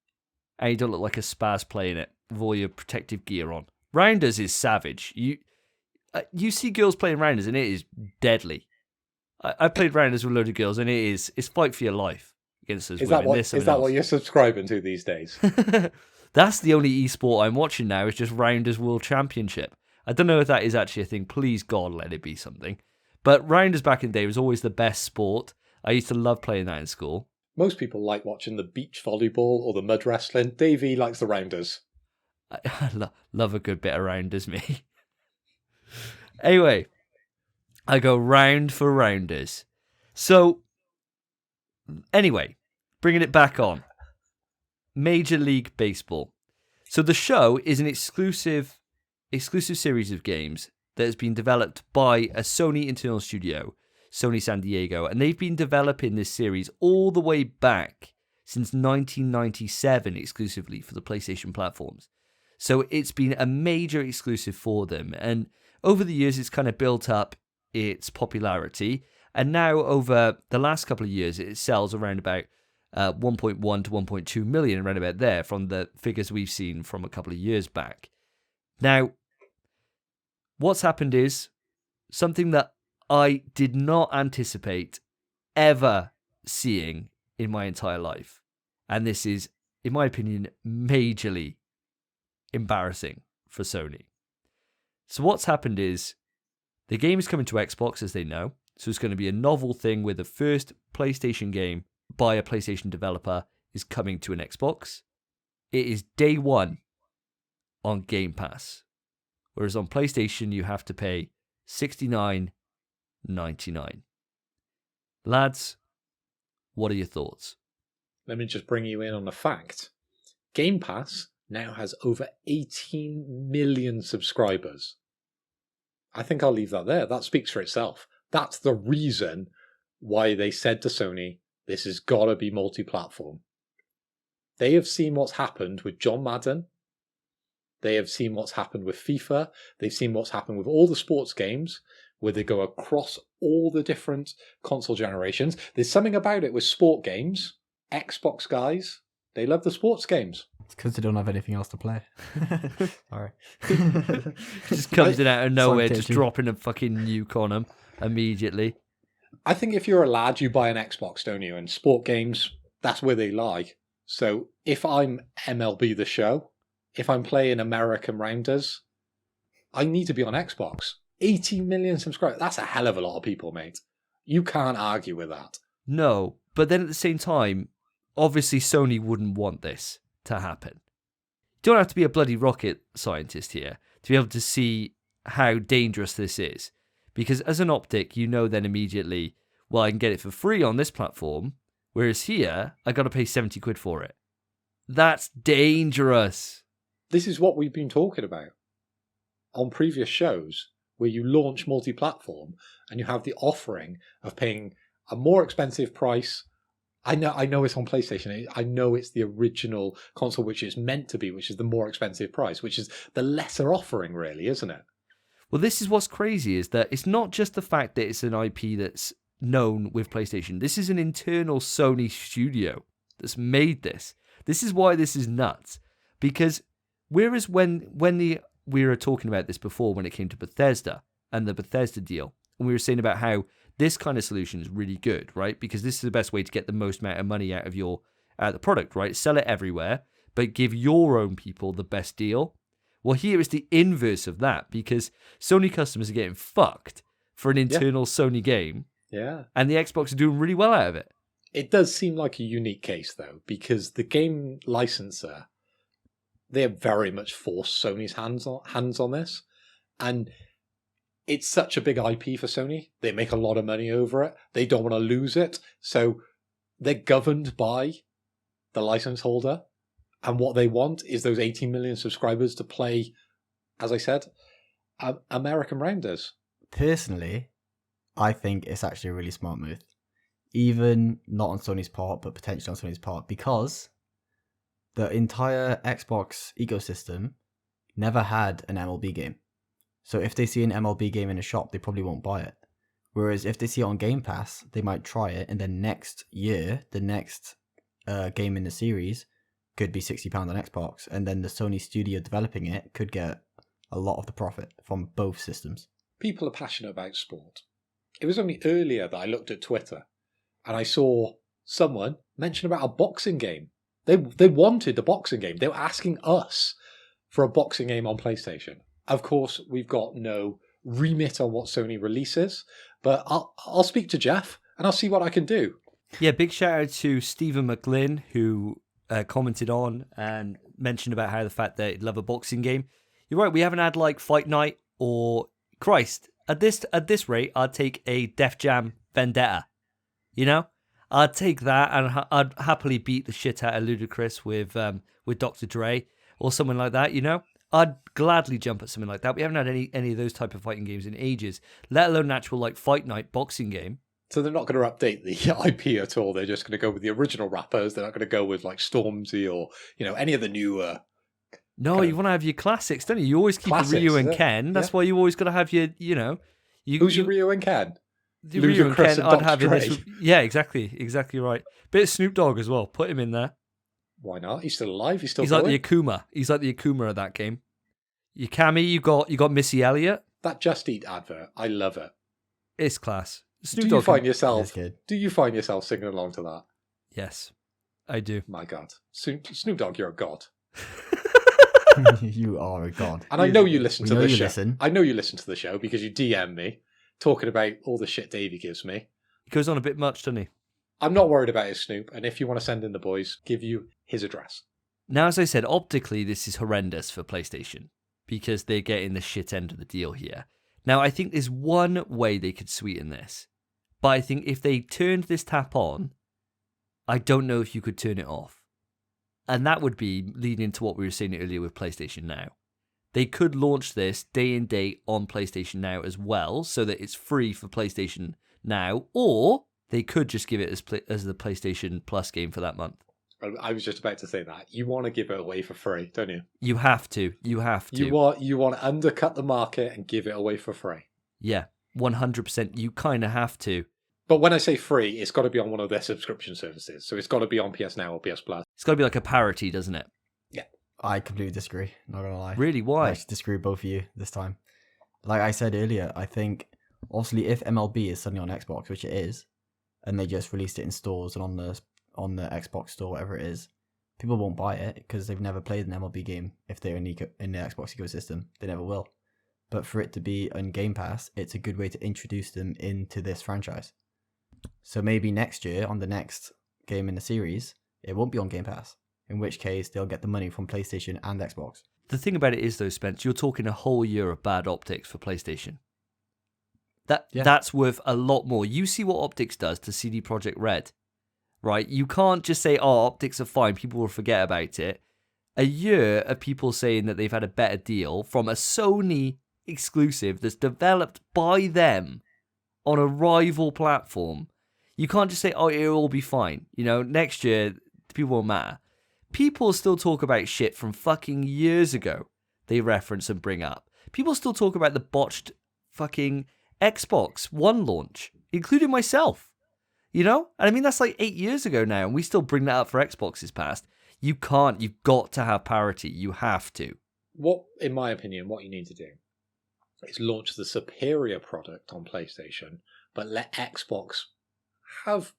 And you don't look like a spaz playing it with all your protective gear on. Rounders is savage. You see girls playing Rounders, and it is deadly. I played Rounders with a load of girls, and it's fight for your life against those women. Is that what you're subscribing to these days? That's the only esport I'm watching now, is just Rounders World Championship. I don't know if that is actually a thing. Please, God, let it be something. But Rounders back in the day was always the best sport. I used to love playing that in school. Most people like watching the beach volleyball or the mud wrestling. Davey likes the Rounders. I love a good bit of Rounders, me. Anyway, I go round for Rounders. So, anyway, bringing it back on. Major League Baseball. So the show is an exclusive series of games that has been developed by a Sony internal studio, Sony San Diego, and they've been developing this series all the way back since 1997 exclusively for the PlayStation platforms. So it's been a major exclusive for them, and over the years it's kind of built up its popularity, and now over the last couple of years it sells around about 1.1 to 1.2 million, around about there, from the figures we've seen from a couple of years back. Now, what's happened is something that I did not anticipate ever seeing in my entire life. And this is, in my opinion, majorly embarrassing for Sony. So what's happened is the game is coming to Xbox, as they know. So it's going to be a novel thing where the first PlayStation game by a PlayStation developer is coming to an Xbox. It is day one on Game Pass. Whereas on PlayStation, you have to pay $69.99. Lads, what are your thoughts? Let me just bring you in on a fact. Game Pass now has over 18 million subscribers. I think I'll leave that there. That speaks for itself. That's the reason why they said to Sony, this has got to be multi-platform. They have seen what's happened with John Madden. They have seen what's happened with FIFA. They've seen what's happened with all the sports games, where they go across all the different console generations. There's something about it with sport games. Xbox guys, they love the sports games. It's because they don't have anything else to play. Sorry. Just comes in out of nowhere, just dropping a fucking nuke on them immediately. I think if you're a lad, you buy an Xbox, don't you? And sport games, that's where they lie. So if I'm MLB The Show, if I'm playing American Rounders, I need to be on Xbox. 80 million subscribers. That's a hell of a lot of people, mate. You can't argue with that. No, but then at the same time, obviously Sony wouldn't want this to happen. You don't have to be a bloody rocket scientist here to be able to see how dangerous this is. Because as an optic, you know then immediately, well, I can get it for free on this platform, whereas here, I got to pay 70 quid for it. That's dangerous. This is what we've been talking about on previous shows, where you launch multi-platform and you have the offering of paying a more expensive price. I know it's on PlayStation. I know it's the original console, which it's meant to be, which is the more expensive price, which is the lesser offering, really, isn't it? Well, this is what's crazy, is that it's not just the fact that it's an IP that's known with PlayStation. This is an internal Sony studio that's made this. This is why this is nuts. Because whereas when we were talking about this before, when it came to Bethesda and the Bethesda deal, and we were saying about how this kind of solution is really good, right? Because this is the best way to get the most amount of money out of the product, right? Sell it everywhere, but give your own people the best deal. Well, here is the inverse of that, because Sony customers are getting fucked for an internal Sony game. Yeah. And the Xbox are doing really well out of it. It does seem like a unique case, though, because the game licensor, they have very much forced Sony's hands on this. And it's such a big IP for Sony. They make a lot of money over it. They don't want to lose it. So they're governed by the license holder. And what they want is those 18 million subscribers to play, as I said, American rounders. Personally, I think it's actually a really smart move. Even not on Sony's part, but potentially on Sony's part, because the entire Xbox ecosystem never had an MLB game. So if they see an MLB game in a shop, they probably won't buy it. Whereas if they see it on Game Pass, they might try it, and then next year, the next game in the series could be £60 on Xbox, and then the Sony studio developing it could get a lot of the profit from both systems. People are passionate about sport. It was only earlier that I looked at Twitter and I saw someone mention about a boxing game. They wanted a boxing game. They were asking us for a boxing game on PlayStation. Of course, we've got no remit on what Sony releases, but I'll speak to Jeff and I'll see what I can do. Yeah, big shout out to Stephen McGlynn, who commented on and mentioned about how the fact that he'd love a boxing game. You're right, we haven't had like Fight Night or Christ. At this rate, I'd take a Def Jam Vendetta. You know, I'd take that, and I'd happily beat the shit out of Ludacris with Dr. Dre or someone like that. You know, I'd gladly jump at something like that. We haven't had any of those type of fighting games in ages, let alone an actual like Fight Night boxing game. So they're not going to update the IP at all. They're just going to go with the original rappers. They're not going to go with like Stormzy or any of the newer. No, you want to have your classics, don't you? You always keep Classics, Ryu and Ken. That's why you always got to have your, Who's your Ryu and Ken? The Ryu and Ken, I'd have in Dre. this. Yeah, exactly right. Bit of Snoop Dogg as well. Put him in there. Why not? He's still alive. He's like the Akuma. He's like the Akuma of that game. Your Cammy, you got Missy Elliott. That Just Eat advert, I love it. It's class. Snoop Do Dogg you find yourself? good. Do you find yourself singing along to that? Yes, I do. My God, Snoop Dogg, you're a god. You are a god. And I know you listen We to know the you show. listen. I know you listen to the show because you DM me talking about all the shit Davey gives me. He goes on a bit much, doesn't he? I'm not worried about his Snoop, and if you want to send in the boys, give you his address. Now, as I said, optically, this is horrendous for PlayStation because they're getting the shit end of the deal here. Now, I think there's one way they could sweeten this, but I think if they turned this tap on, I don't know if you could turn it off. And that would be leading into what we were saying earlier with PlayStation Now. They could launch this day and date on PlayStation Now as well, so that it's free for PlayStation Now, or they could just give it as the PlayStation Plus game for that month. I was just about to say that. You want to give it away for free, don't you? You have to. You want to undercut the market and give it away for free. Yeah, 100%. You kind of have to. But when I say free, it's got to be on one of their subscription services. So it's got to be on PS Now or PS Plus. It's got to be like a parity, doesn't it? Yeah. I completely disagree, not gonna lie. Really? Why? I actually disagree with both of you this time. Like I said earlier, I think, obviously, if MLB is suddenly on Xbox, which it is, and they just released it in stores and on the Xbox store, whatever it is, people won't buy it because they've never played an MLB game if they're in the Xbox ecosystem. They never will. But for it to be on Game Pass, it's a good way to introduce them into this franchise. So maybe next year, on the next game in the series, it won't be on Game Pass. In which case, they'll get the money from PlayStation and Xbox. The thing about it is, though, Spence, you're talking a whole year of bad optics for PlayStation. That's worth a lot more. You see what optics does to CD Projekt Red, right? You can't just say, oh, optics are fine, people will forget about it. A year of people saying that they've had a better deal from a Sony exclusive that's developed by them on a rival platform. You can't just say, oh, it'll all be fine. Next year, people won't matter. People still talk about shit from fucking years ago they reference and bring up. People still talk about the botched fucking Xbox One launch, including myself. And I mean, that's like 8 years ago now, and we still bring that up for Xbox's past. You've got to have parity. You have to. In my opinion, what you need to do is launch the superior product on PlayStation, but let Xbox have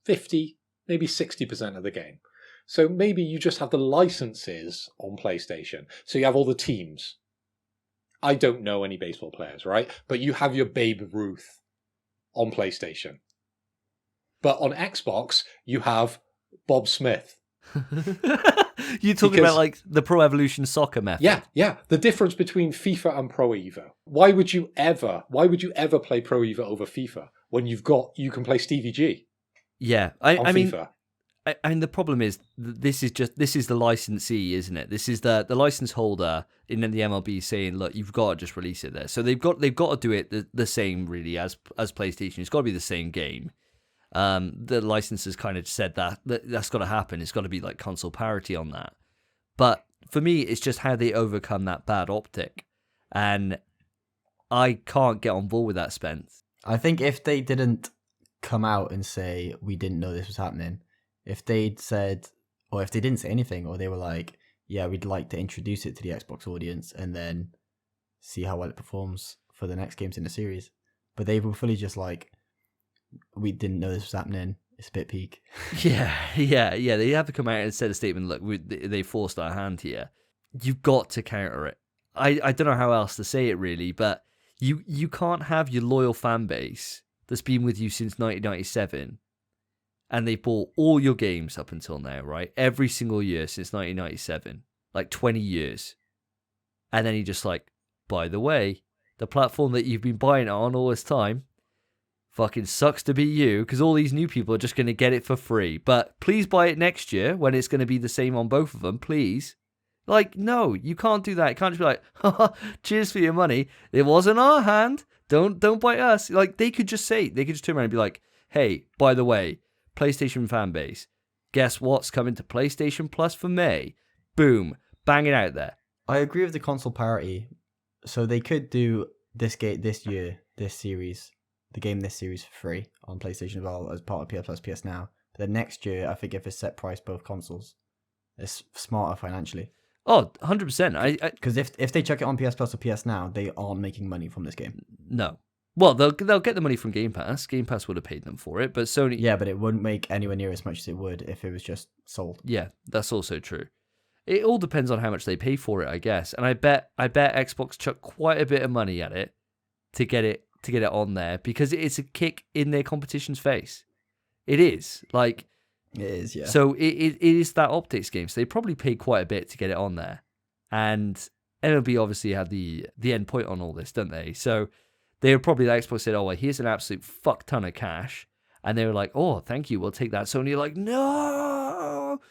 50, maybe 60% of the game. So maybe you just have the licenses on PlayStation. So you have all the teams. I don't know any baseball players, right? But you have your Babe Ruth on PlayStation. But on Xbox, you have Bob Smith. You talking about like the Pro Evolution Soccer method? Yeah. The difference between FIFA and Pro Evo. Why would you ever play Pro Evo over FIFA when you can play Stevie G? Yeah, I mean, FIFA. I mean, the problem is this is the licensee, isn't it? This is the license holder in the MLB saying, look, you've got to just release it there. So they've got to do it the same really as PlayStation. It's got to be the same game. The licensors kind of said that's got to happen. It's got to be like console parity on that. But for me, it's just how they overcome that bad optic, and I can't get on board with that, Spence. I think if they didn't come out and say we didn't know this was happening, if they'd said, or if they didn't say anything, or they were like, yeah, we'd like to introduce it to the Xbox audience and then see how well it performs for the next games in the series. But they were fully just like, we didn't know this was happening. It's a bit peak. Yeah. They have to come out and say a statement, look, they forced our hand here. You've got to counter it. I don't know how else to say it really, but you can't have your loyal fan base that's been with you since 1997 and they bought all your games up until now, right? Every single year since 1997, like 20 years. And then you just like, by the way, the platform that you've been buying it on all this time fucking sucks to be you, because all these new people are just going to get it for free. But please buy it next year when it's going to be the same on both of them, please. Like, no, you can't do that. You can't just be like, haha, cheers for your money. It wasn't our hand. Don't bite us. Like, they could just turn around and be like, hey, by the way, PlayStation fan base, guess what's coming to PlayStation Plus for May? Boom, bang it out there. I agree with the console parity. So they could do this game this year, this series for free on PlayStation as well as part of PS Plus, PS Now. But then next year, I think if it's set price both consoles, it's smarter financially. Oh, 100%. Because if they chuck it on PS Plus or PS Now, they aren't making money from this game. No. Well, they'll get the money from Game Pass. Game Pass would have paid them for it, but Sony... Yeah, but it wouldn't make anywhere near as much as it would if it was just sold. Yeah, that's also true. It all depends on how much they pay for it, I guess. And I bet Xbox chuck quite a bit of money at it to get it on there, because it's a kick in their competition's face. It is. Like... It is, yeah. So it is that optics game. So they probably paid quite a bit to get it on there. And MLB obviously had the end point on all this, don't they? So they were probably, the Xbox said, oh, well, here's an absolute fuck ton of cash. And they were like, oh, thank you, we'll take that. Sony are like, no!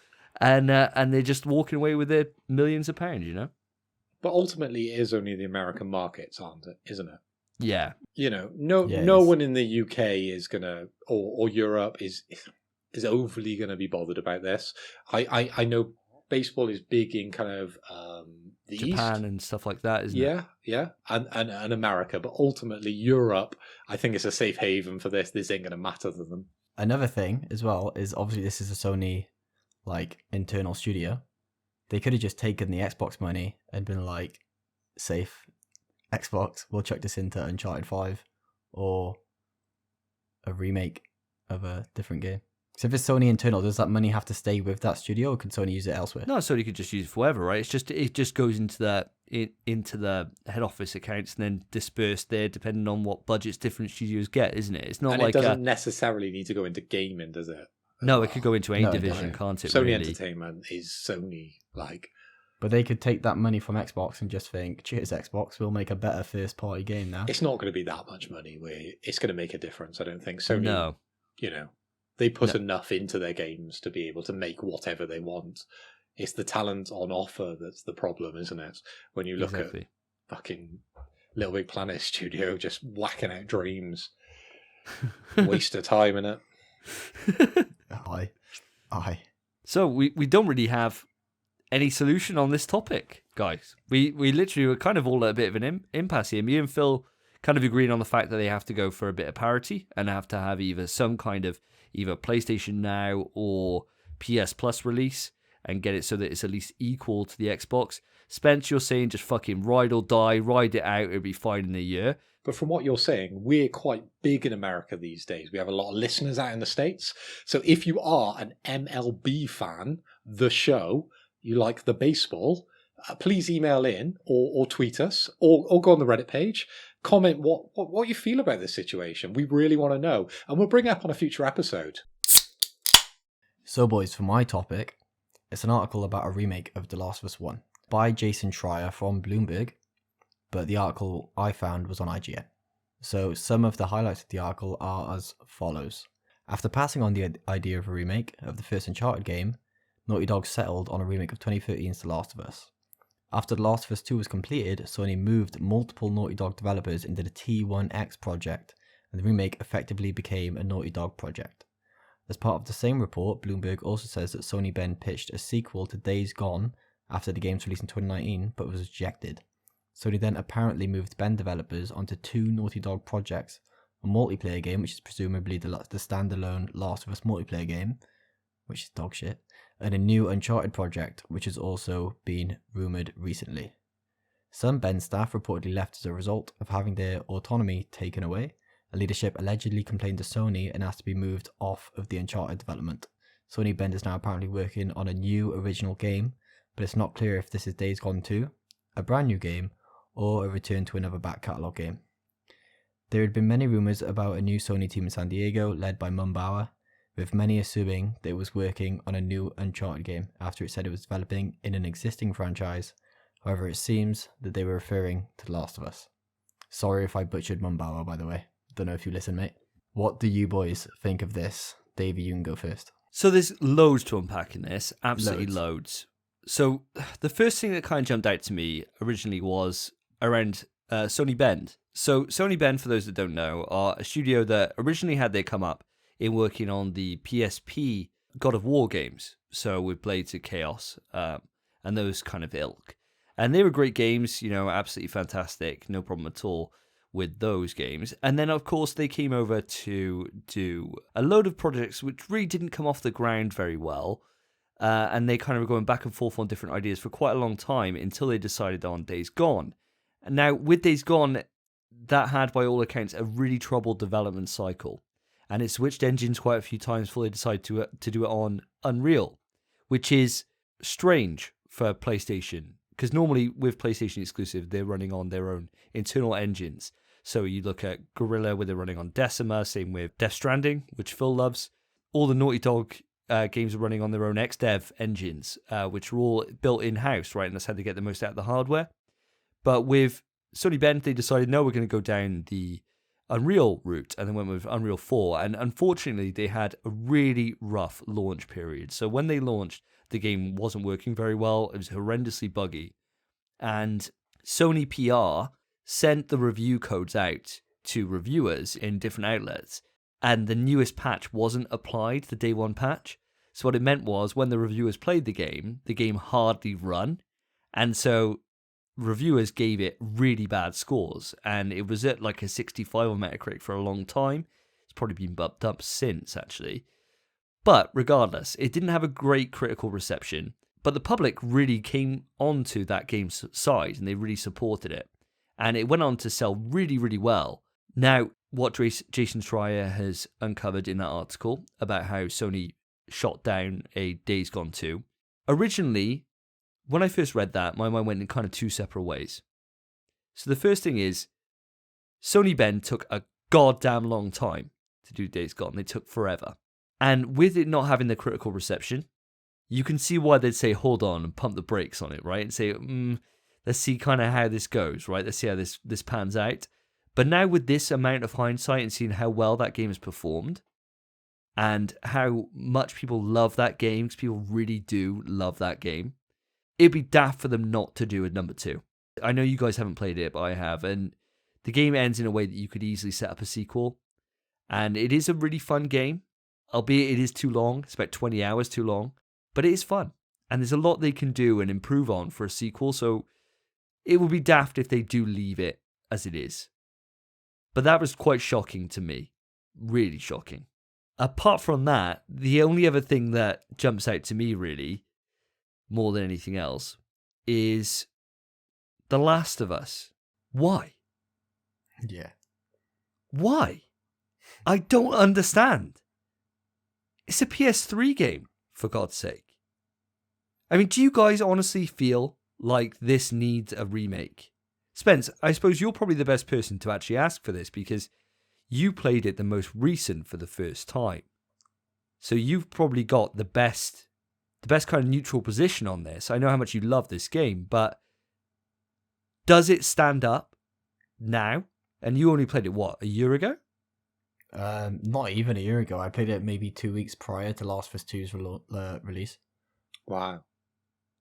And they're just walking away with their millions of pounds, you know? But ultimately, it is only the American markets, isn't it? Yeah. You know, no one in the UK is going to, or Europe is overly going to be bothered about this. I know baseball is big in kind of the Japan East. And stuff like that, isn't it? Yeah, and America, but ultimately Europe, I think it's a safe haven for this. This ain't going to matter to them. Another thing as well is obviously this is a Sony like internal studio. They could have just taken the Xbox money and been like, safe, Xbox, we'll chuck this into Uncharted 5 or a remake of a different game. So if it's Sony internal, does that money have to stay with that studio, or can Sony use it elsewhere? No, Sony could just use it forever, right? It just goes into the head office accounts and then dispersed there, depending on what budgets different studios get, isn't it? It's not and like it doesn't necessarily need to go into gaming, does it? No, it could go into any division, can't it? Sony really? Entertainment is Sony, like. But they could take that money from Xbox and just think, cheers, Xbox, we'll make a better first-party game now. It's not going to be that much money where it's going to make a difference, I don't think. Sony, no. You know, they put enough into their games to be able to make whatever they want. It's the talent on offer that's the problem, isn't it? When you look at fucking Little Big Planet Studio just whacking out dreams. Waste of time, innit? Aye. So we don't really have any solution on this topic, guys. We literally were kind of all at a bit of an impasse here. Me and Phil kind of agreeing on the fact that they have to go for a bit of parity and have to have either some kind of either PlayStation Now or PS Plus release and get it so that it's at least equal to the Xbox. Spence, you're saying just fucking ride or die, ride it out, it'll be fine in a year. But from what you're saying, we're quite big in America these days. We have a lot of listeners out in the States. So if you are an MLB fan, the show, you like the baseball, please email in or tweet us or go on the Reddit page. Comment what you feel about this situation. We really want to know. And we'll bring it up on a future episode. So, boys, for my topic, It's an article about a remake of The Last of Us 1 by Jason Schreier from Bloomberg, but the article I found was on IGN. So some of the highlights of the article are as follows. After passing on the idea of a remake of the first Uncharted game, Naughty Dog settled on a remake of 2013's The Last of Us. After The Last of Us 2 was completed, Sony moved multiple Naughty Dog developers into the T1X project, and the remake effectively became a Naughty Dog project. As part of the same report, Bloomberg also says that Sony Ben pitched a sequel to Days Gone after the game's release in 2019, but was rejected. Sony then apparently moved Ben developers onto 2 Naughty Dog projects, a multiplayer game, which is presumably the standalone Last of Us multiplayer game, which is dog shit, and a new Uncharted project, which has also been rumoured recently. Some Ben staff reportedly left as a result of having their autonomy taken away. Leadership allegedly complained to Sony and asked to be moved off of the Uncharted development. Sony Ben is now apparently working on a new original game, but it's not clear if this is Days Gone 2, a brand new game, or a return to another back catalogue game. There had been many rumours about a new Sony team in San Diego, led by Mumbauer, with many assuming that it was working on a new Uncharted game after it said it was developing in an existing franchise. However, it seems that they were referring to The Last of Us. Sorry if I butchered Mumbauer, by the way. Don't know if you listen, mate. What do you boys think of this? Davey, you can go first. So there's loads to unpack in this, absolutely loads. So the first thing that kind of jumped out to me originally was around Sony Bend. So Sony Bend, for those that don't know, are a studio that originally had their come up in working on the PSP God of War games. So with Blades of Chaos and those kind of ilk. And they were great games, you know, absolutely fantastic, no problem at all with those games. And then, of course, they came over to do a load of projects which really didn't come off the ground very well. And they kind of were going back and forth on different ideas for quite a long time until they decided on Days Gone. And now, with Days Gone, that had, by all accounts, a really troubled development cycle. And it switched engines quite a few times before they decided to do it on Unreal, which is strange for PlayStation. Because normally, with PlayStation exclusive, they're running on their own internal engines. So you look at Guerrilla, where they're running on Decima, same with Death Stranding, which Phil loves. All the Naughty Dog games are running on their own XDev engines, which are all built in-house, right? And that's how they get the most out of the hardware. But with Sony Bend, they decided, no, we're going to go down the Unreal route, and then went with Unreal 4. And unfortunately, they had a really rough launch period. So when they launched, the game wasn't working very well. It was horrendously buggy. And Sony PR sent the review codes out to reviewers in different outlets, and the newest patch wasn't applied, the day one patch. So what it meant was when the reviewers played the game hardly run. And so reviewers gave it really bad scores, and it was at like a 65 on Metacritic for a long time. It's probably been bumped up since, actually. But regardless, it didn't have a great critical reception, but the public really came onto that game's side, and they really supported it. And it went on to sell really, really well. Now, what Jason Schreier has uncovered in that article about how Sony shot down a Days Gone 2, originally, when I first read that, my mind went in kind of 2 separate ways. So the first thing is, Sony Bend took a goddamn long time to do Days Gone. They took forever. And with it not having the critical reception, you can see why they'd say, hold on, and pump the brakes on it, right? And say, let's see kind of how this goes, right? Let's see how this pans out. But now with this amount of hindsight and seeing how well that game has performed, and how much people love that game, because people really do love that game, it'd be daft for them not to do a number 2. I know you guys haven't played it, but I have, and the game ends in a way that you could easily set up a sequel. And it is a really fun game, albeit it is too long. It's about 20 hours too long, but it is fun. And there's a lot they can do and improve on for a sequel, so it would be daft if they do leave it as it is. But that was quite shocking to me. Really shocking. Apart from that, the only other thing that jumps out to me, really, more than anything else, is The Last of Us. Why? Yeah. Why? I don't understand. It's a PS3 game, for God's sake. I mean, do you guys honestly feel like this needs a remake? Spence, I suppose you're probably the best person to actually ask for this, because you played it the most recent for the first time. So you've probably got the best the best kind of neutral position on this. I know how much you love this game, but does it stand up now? And you only played it, what, a year ago? Not even a year ago. I played it maybe 2 weeks prior to Last of Us 2's release. Wow.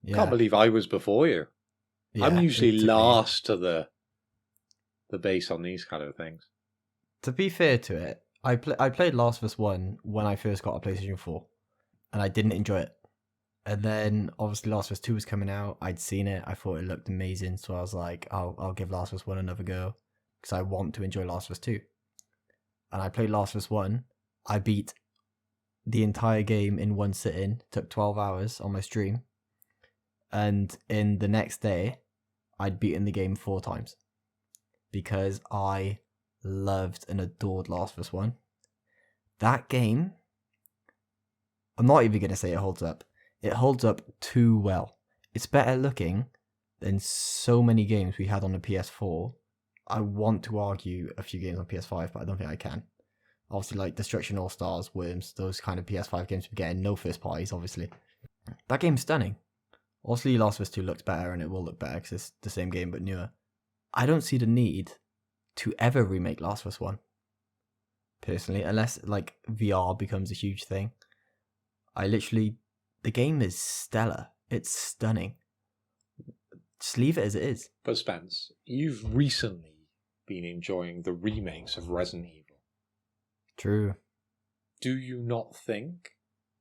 Yeah. Can't believe I was before you. Yeah, I'm usually it took me- last to the base on these kind of things. To be fair to it, I played Last of Us 1 when I first got a PlayStation 4, and I didn't enjoy it. And then obviously Last of Us 2 was coming out. I'd seen it. I thought it looked amazing, so I was like, I'll give Last of Us 1 another go because I want to enjoy Last of Us 2. And I played Last of Us 1. I beat the entire game in one sitting. Took 12 hours on my stream. And in the next day, I'd beaten the game 4 times because I loved and adored Last of Us 1. That game, I'm not even going to say it holds up. It holds up too well. It's better looking than so many games we had on the PS4. I want to argue a few games on PS5, but I don't think I can. Obviously, like Destruction All Stars, Worms, those kind of PS5 games we're getting, no first parties, obviously. That game's stunning. Obviously, Last of Us 2 looks better, and it will look better because it's the same game but newer. I don't see the need to ever remake Last of Us 1, personally, unless like VR becomes a huge thing. The game is stellar. It's stunning. Just leave it as it is. But Spence, you've recently been enjoying the remakes of Resident Evil. True. Do you not think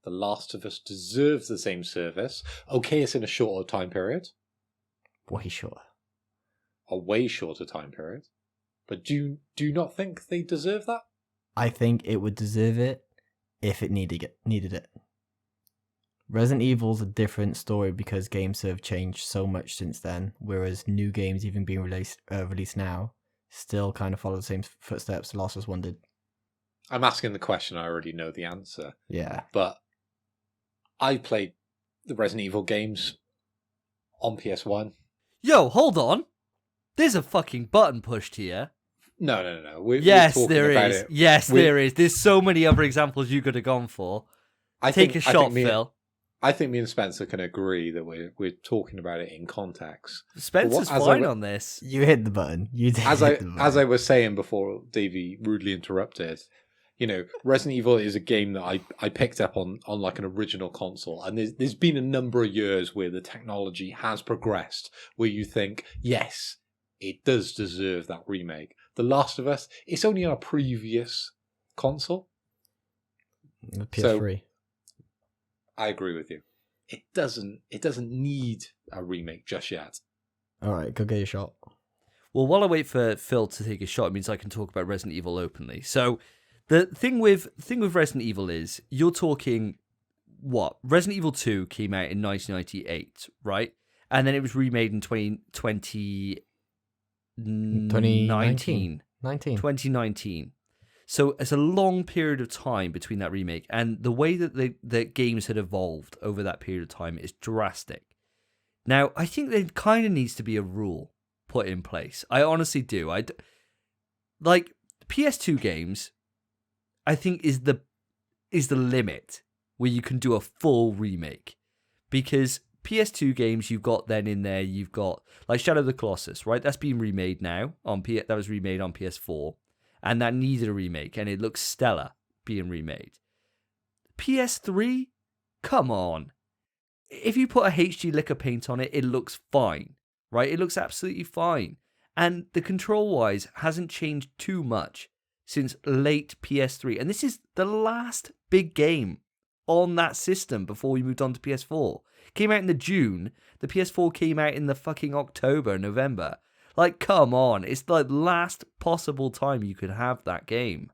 The Last of Us deserves the same service? Okay, it's in a shorter time period. Way shorter. A way shorter time period. But do you not think they deserve that? I think it would deserve it if it needed it. Resident Evil's a different story because games have changed so much since then, whereas new games even being released now still kind of follow the same footsteps Last of Us 1 did. I'm asking the question, I already know the answer. Yeah. But I played the Resident Evil games on PS1. Yo, hold on. There's a fucking button pushed here. No. Yes, we're talking there about is. it. Yes, there is. There's so many other examples you could have gone for. Take a shot, Phil. I think me and Spencer can agree that we're talking about it in context. Spencer's fine on this. You hit the button. You did. As I was saying before, Davey rudely interrupted. Resident Evil is a game that I picked up on like an original console, and there's been a number of years where the technology has progressed, where you think, yes, it does deserve that remake. The Last of Us, it's only on a previous console. The PS3. So, I agree with you. It doesn't need a remake just yet. All right, go get your shot. Well, while I wait for Phil to take a shot, it means I can talk about Resident Evil openly. So, the thing with Resident Evil is you're talking what? Resident Evil 2 came out in 1998, right? And then it was remade in 2019. 2019. So it's a long period of time between that remake, and the way that the games had evolved over that period of time is drastic. Now, I think there kind of needs to be a rule put in place. I honestly do. Like PS2 games, I think is the limit where you can do a full remake, because PS2 games you've got then in there, you've got like Shadow of the Colossus, right? That's been remade now that was remade on PS4. And that needed a remake, and it looks stellar being remade. PS3? Come on. If you put a HD liquor paint on it, it looks fine, right? It looks absolutely fine. And the control-wise hasn't changed too much since late PS3. And this is the last big game on that system before we moved on to PS4. It came out in the June. The PS4 came out in the fucking October, November. Like, come on. It's the last possible time you could have that game.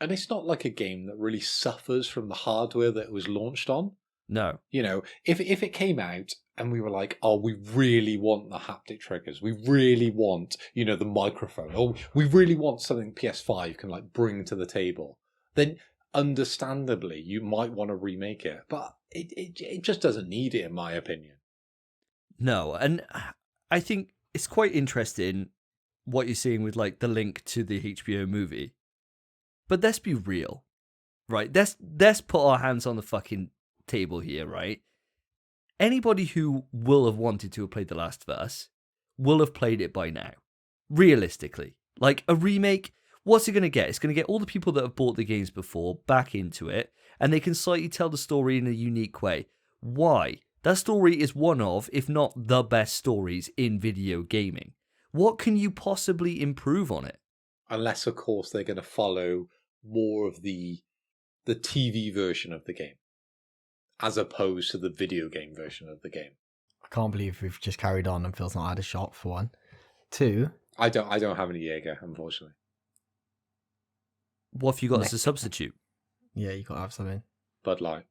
And it's not like a game that really suffers from the hardware that it was launched on. No. If it came out and we were like, oh, we really want the haptic triggers. We really want, the microphone. Or we really want something PS5 can like bring to the table. Then understandably, you might want to remake it. But it just doesn't need it, in my opinion. No. And I think it's quite interesting what you're seeing with like the link to the HBO movie. But let's be real, right? Let's put our hands on the fucking table here, right? Anybody who will have wanted to have played The Last of Us will have played it by now. Realistically. Like, a remake, what's it going to get? It's going to get all the people that have bought the games before back into it, and they can slightly tell the story in a unique way. Why? That story is one of, if not the best stories in video gaming. What can you possibly improve on it? Unless, of course, they're going to follow more of the TV version of the game, as opposed to the video game version of the game. I can't believe we've just carried on and Phil's not had a shot, for one. Two. I don't have any Jaeger, unfortunately. What have you got as a substitute? Yeah, you got to have something. Bud Light.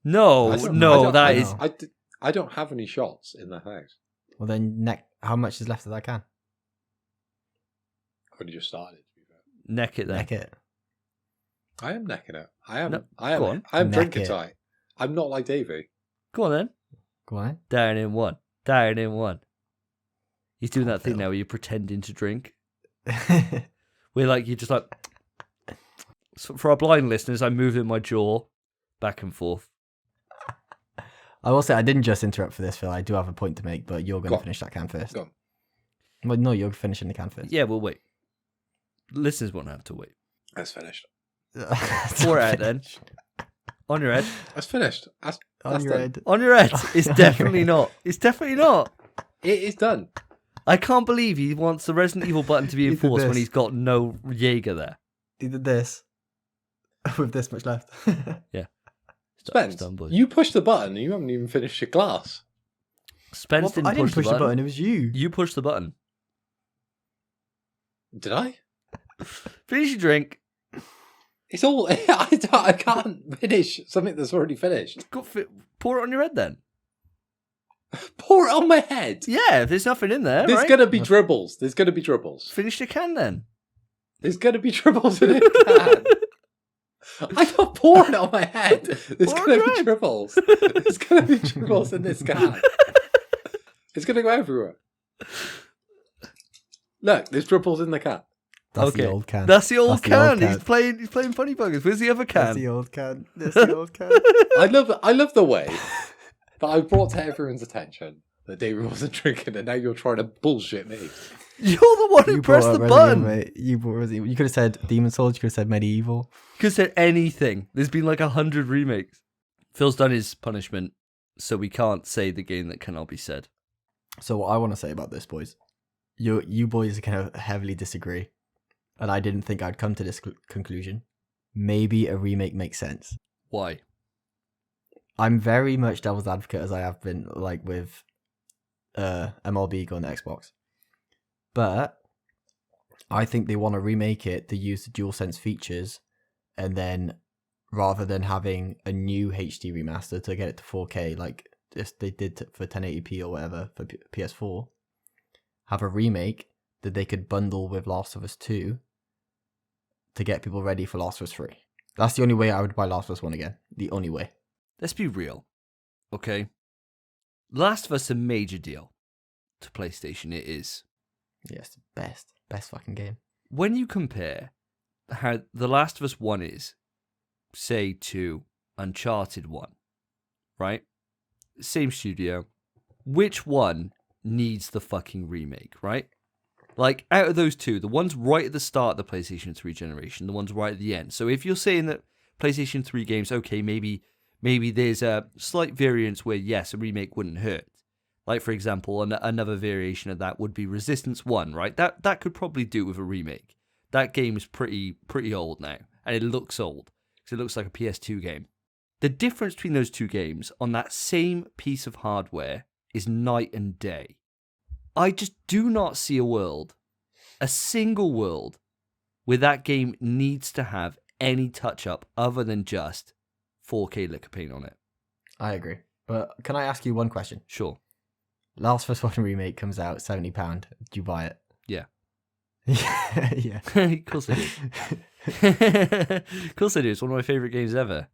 No, I don't have any shots in the house. Well, then, how much is left of that can? I've only just started, to be fair. Neck it then. Neck it. I am necking it. I No, am go on. drinking Neck it. tight. I'm not like Davey. Go on then. Go on. Down in one. Down in one. He's doing Oh, that thing Phil. now where you're pretending to drink. Where like you're just like... So for our blind listeners, I'm moving my jaw back and forth. I will say, I didn't just interrupt for this, Phil. I do have a point to make, but you're going Go to on. finish that can first. Go on. Well, no, you're finishing the can first. Yeah, we'll wait. Listeners won't have to wait. That's finished. Pour it out then. On your head. That's finished. That's On your done. head. On your head. It's On your definitely head. not. It's definitely not. It is done. I can't believe he wants the Resident Evil button to be He did enforced when this. he's got no Jaeger there. He did this with this much left. Spence, Done, boys. you pushed the button and you haven't even finished your glass. Spence Well, didn't I didn't push the button. It was you. You pushed the button. Did I? Finish your drink. It's all... I can't finish something that's already finished. Pour it on your head then. Pour it on my head. Yeah, there's nothing in there, There's right? going to be dribbles. There's going to be dribbles. Finish the can then. There's going to be dribbles in a can. I can't pour it on my head. There's Pour going it to on. be dribbles. There's going to be dribbles in this can. It's going to go everywhere. Look, there's dribbles in the can. That's Okay. the old can. That's the old That's the old can. can. He's playing funny buggers. Where's the other That's the can? old can. That's the old can. I love the way that I brought to everyone's attention that David wasn't drinking, and now you're trying to bullshit me. You're the one who You pressed brought the up button. Resident Evil, mate. You brought Resident Evil. You could have said Demon Souls. You could have said Medieval. Could have said anything. There's been like 100 remakes. Phil's done his punishment, so we can't say the game that cannot be said. So what I want to say about this, boys, you boys kind of heavily disagree, and I didn't think I'd come to this conclusion. Maybe a remake makes sense. Why? I'm very much devil's advocate, as I have been, like with MLB going to Xbox, but I think they want to remake it to use the DualSense features, and then rather than having a new HD remaster to get it to 4K, like just they did for 1080p or whatever for PS4, have a remake that they could bundle with Last of Us 2 to get people ready for Last of Us 3. That's the only way I would buy Last of Us 1 again. The only way. Let's be real, okay? Last of Us is a major deal to PlayStation. It is. Yes, best fucking game. When you compare how The Last of Us 1 is, say, to Uncharted 1, right? Same studio. Which one needs the fucking remake, right? Like, out of those two, the one's right at the start of the PlayStation 3 generation, the one's right at the end. So if you're saying that PlayStation 3 games, okay, maybe there's a slight variance where, yes, a remake wouldn't hurt. Like, for example, another variation of that would be Resistance 1, right? That could probably do with a remake. That game is pretty old now, and it looks old, because it looks like a PS2 game. The difference between those two games on that same piece of hardware is night and day. I just do not see a single world, where that game needs to have any touch-up other than just 4K liquor paint on it. I agree. But can I ask you one question? Sure. Last of Us 1 remake comes out £70. Do you buy it? Yeah. Yeah. Of course I do. Of course I do. It's one of my favourite games ever.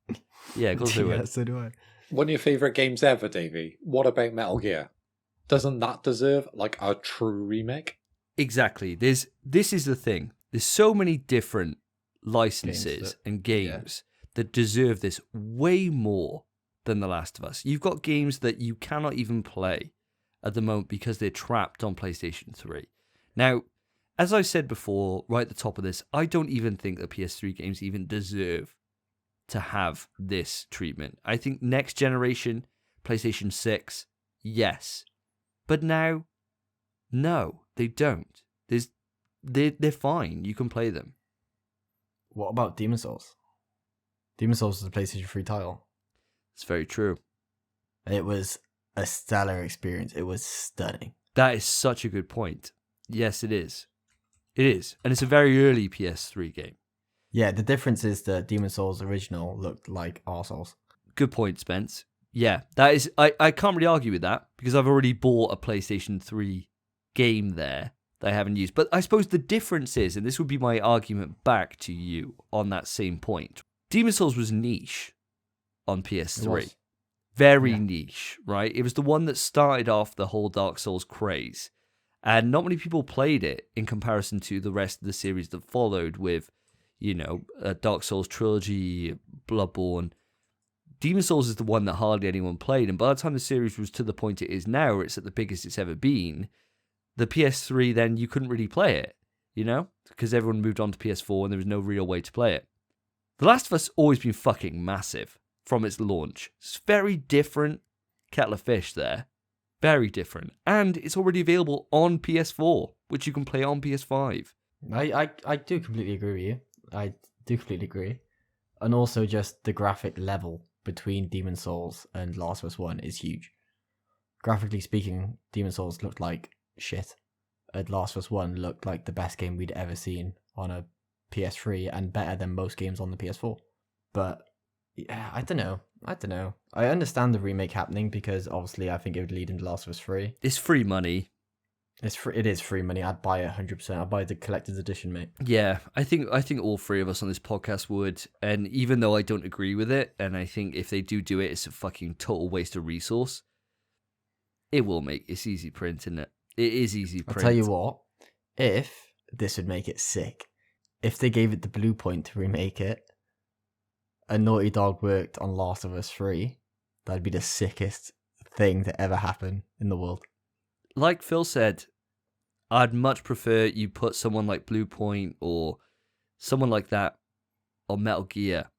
Yeah, of course I would. Yeah, so do I. One of your favourite games ever, Davey. What about Metal Gear? Doesn't that deserve like a true remake? Exactly. This is the thing. There's so many different licenses Games and games that deserve this way more than The Last of Us. You've got games that you cannot even play at the moment because they're trapped on PlayStation 3. Now, as I said before, right at the top of this, I don't even think the PS3 games even deserve to have this treatment. I think next generation, PlayStation 6, yes. But now, no, they don't. They're fine. You can play them. What about Demon Souls? Demon Souls is a PlayStation 3 title. It's very true. It was a stellar experience. It was stunning. That is such a good point. Yes, it is. It is. And it's a very early PS3 game. Yeah, the difference is that Demon Souls original looked like our Souls. Good point, Spence. Yeah, that is. I can't really argue with that because I've already bought a PlayStation 3 game there that I haven't used. But I suppose the difference is, and this would be my argument back to you on that same point, Demon Souls was niche on PS3. Very niche, right? It was the one that started off the whole Dark Souls craze. And not many people played it in comparison to the rest of the series that followed with, Dark Souls Trilogy, Bloodborne. Demon Souls is the one that hardly anyone played. And by the time the series was to the point it is now, where it's at the biggest it's ever been, the PS3, then you couldn't really play it, because everyone moved on to PS4 and there was no real way to play it. The Last of Us always been fucking massive from its launch. It's very different kettle of fish there. Very different. And it's already available on PS4, which you can play on PS5. I do completely agree with you. I do completely agree. And also just the graphic level between Demon Souls and Last of Us 1 is huge. Graphically speaking, Demon Souls looked like shit. And Last of Us 1 looked like the best game we'd ever seen on a PS3 and better than most games on the PS4. But yeah, I don't know. I understand the remake happening because obviously I think it would lead into Last of Us 3. It's free money. It is free money. I'd buy it 100%. I'd buy the collector's edition, mate. Yeah, I think all three of us on this podcast would. And even though I don't agree with it, and I think if they do it, it's a fucking total waste of resource. It's easy print, isn't it? It is easy print. I'll tell you what. If this would make it sick, if they gave it the Blue Point to remake it, and Naughty Dog worked on Last of Us 3, that'd be the sickest thing to ever happen in the world. Like Phil said, I'd much prefer you put someone like Blue Point or someone like that on Metal Gear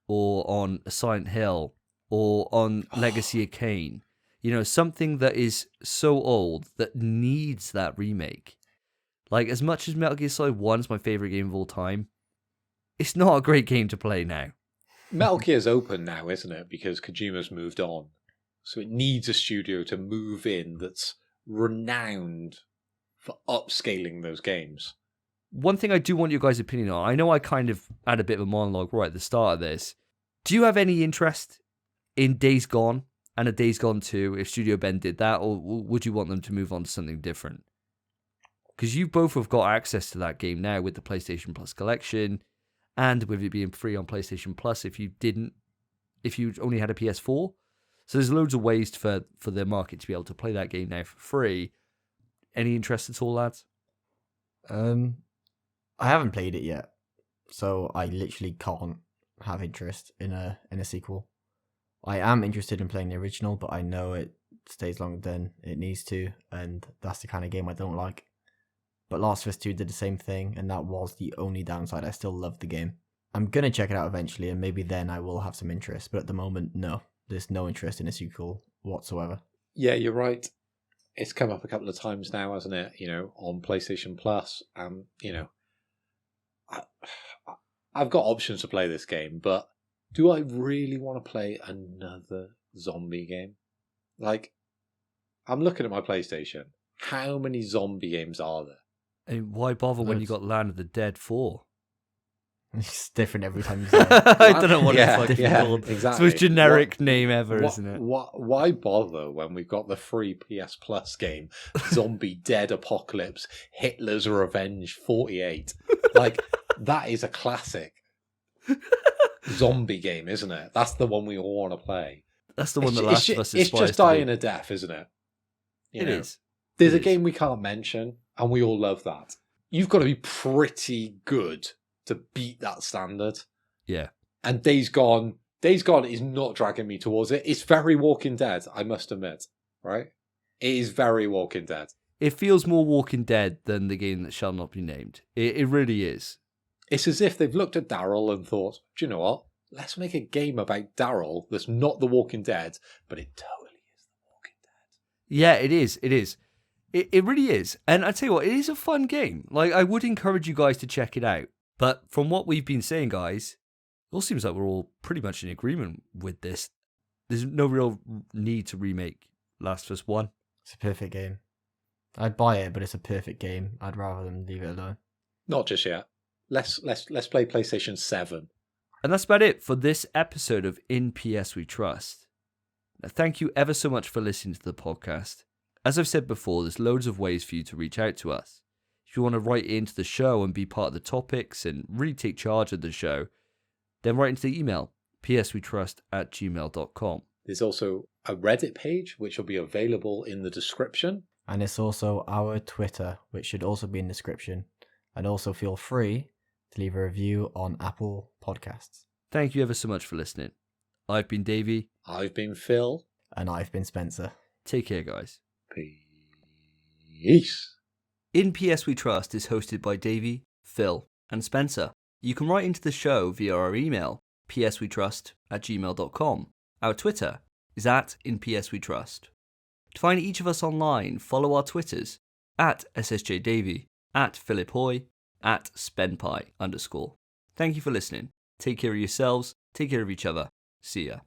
or on Silent Hill or on Legacy of Kain. Something that is so old that needs that remake. Like, as much as Metal Gear Solid 1 is my favorite game of all time, it's not a great game to play now. Metal Gear's open now, isn't it? Because Kojima's moved on. So it needs a studio to move in that's renowned for upscaling those games. One thing I do want your guys' opinion on, I know I kind of had a bit of a monologue right at the start of this. Do you have any interest in Days Gone and a Days Gone 2 if Studio Ben did that, or would you want them to move on to something different? Because you both have got access to that game now with the PlayStation Plus collection, and with it being free on PlayStation Plus if you only had a PS4. So there's loads of ways for the market to be able to play that game now for free. Any interest at all, lads? I haven't played it yet, so I literally can't have interest in a sequel. I am interested in playing the original, but I know it stays longer than it needs to, and that's the kind of game I don't like. But Last of Us 2 did the same thing, and that was the only downside. I still love the game. I'm going to check it out eventually, and maybe then I will have some interest. But at the moment, no. There's no interest in a sequel whatsoever. Yeah, you're right. It's come up a couple of times now, hasn't it? On PlayStation Plus. I've got options to play this game, but do I really want to play another zombie game? Like, I'm looking at my PlayStation. How many zombie games are there? And why bother when you got Land of the Dead 4? It's different every time you say it. I don't know what it's fucking called. Exactly. It's the most generic name ever, isn't it? Why bother when we've got the free PS Plus game, Zombie Dead Apocalypse, Hitler's Revenge 48? Like, that is a classic zombie game, isn't it? That's the one we all want to play. That's the one that Last of Us It's just dying a death, isn't it? It is. There's a game we can't mention, and we all love that. You've got to be pretty good to beat that standard. Yeah. And Days Gone Days Gone is not dragging me towards it. It's very Walking Dead, I must admit, right? It is very Walking Dead. It feels more Walking Dead than the game that shall not be named. It really is. It's as if they've looked at Daryl and thought, do you know what? Let's make a game about Daryl that's not The Walking Dead, but it totally is The Walking Dead. Yeah, it is. It is. It really is. And I tell you what, it is a fun game. Like, I would encourage you guys to check it out. But from what we've been saying, guys, it all seems like we're all pretty much in agreement with this. There's no real need to remake Last of Us 1. It's a perfect game. I'd buy it, but it's a perfect game. I'd rather them leave it alone. Not just yet. Let's play PlayStation 7. And that's about it for this episode of In PS We Trust. Now, thank you ever so much for listening to the podcast. As I've said before, there's loads of ways for you to reach out to us. If you want to write into the show and be part of the topics and really take charge of the show, then write into the email, pswetrust@gmail.com. There's also a Reddit page, which will be available in the description. And it's also our Twitter, which should also be in the description. And also feel free to leave a review on Apple Podcasts. Thank you ever so much for listening. I've been Davey. I've been Phil. And I've been Spencer. Take care, guys. Peace. In PS We Trust is hosted by Davey, Phil, and Spencer. You can write into the show via our email, pswetrust@gmail.com. Our Twitter is @InPSWeTrust. To find each of us online, follow our Twitters, @SSJDavey, @PhilipHoy, @SpenPie_. Thank you for listening. Take care of yourselves, take care of each other. See ya.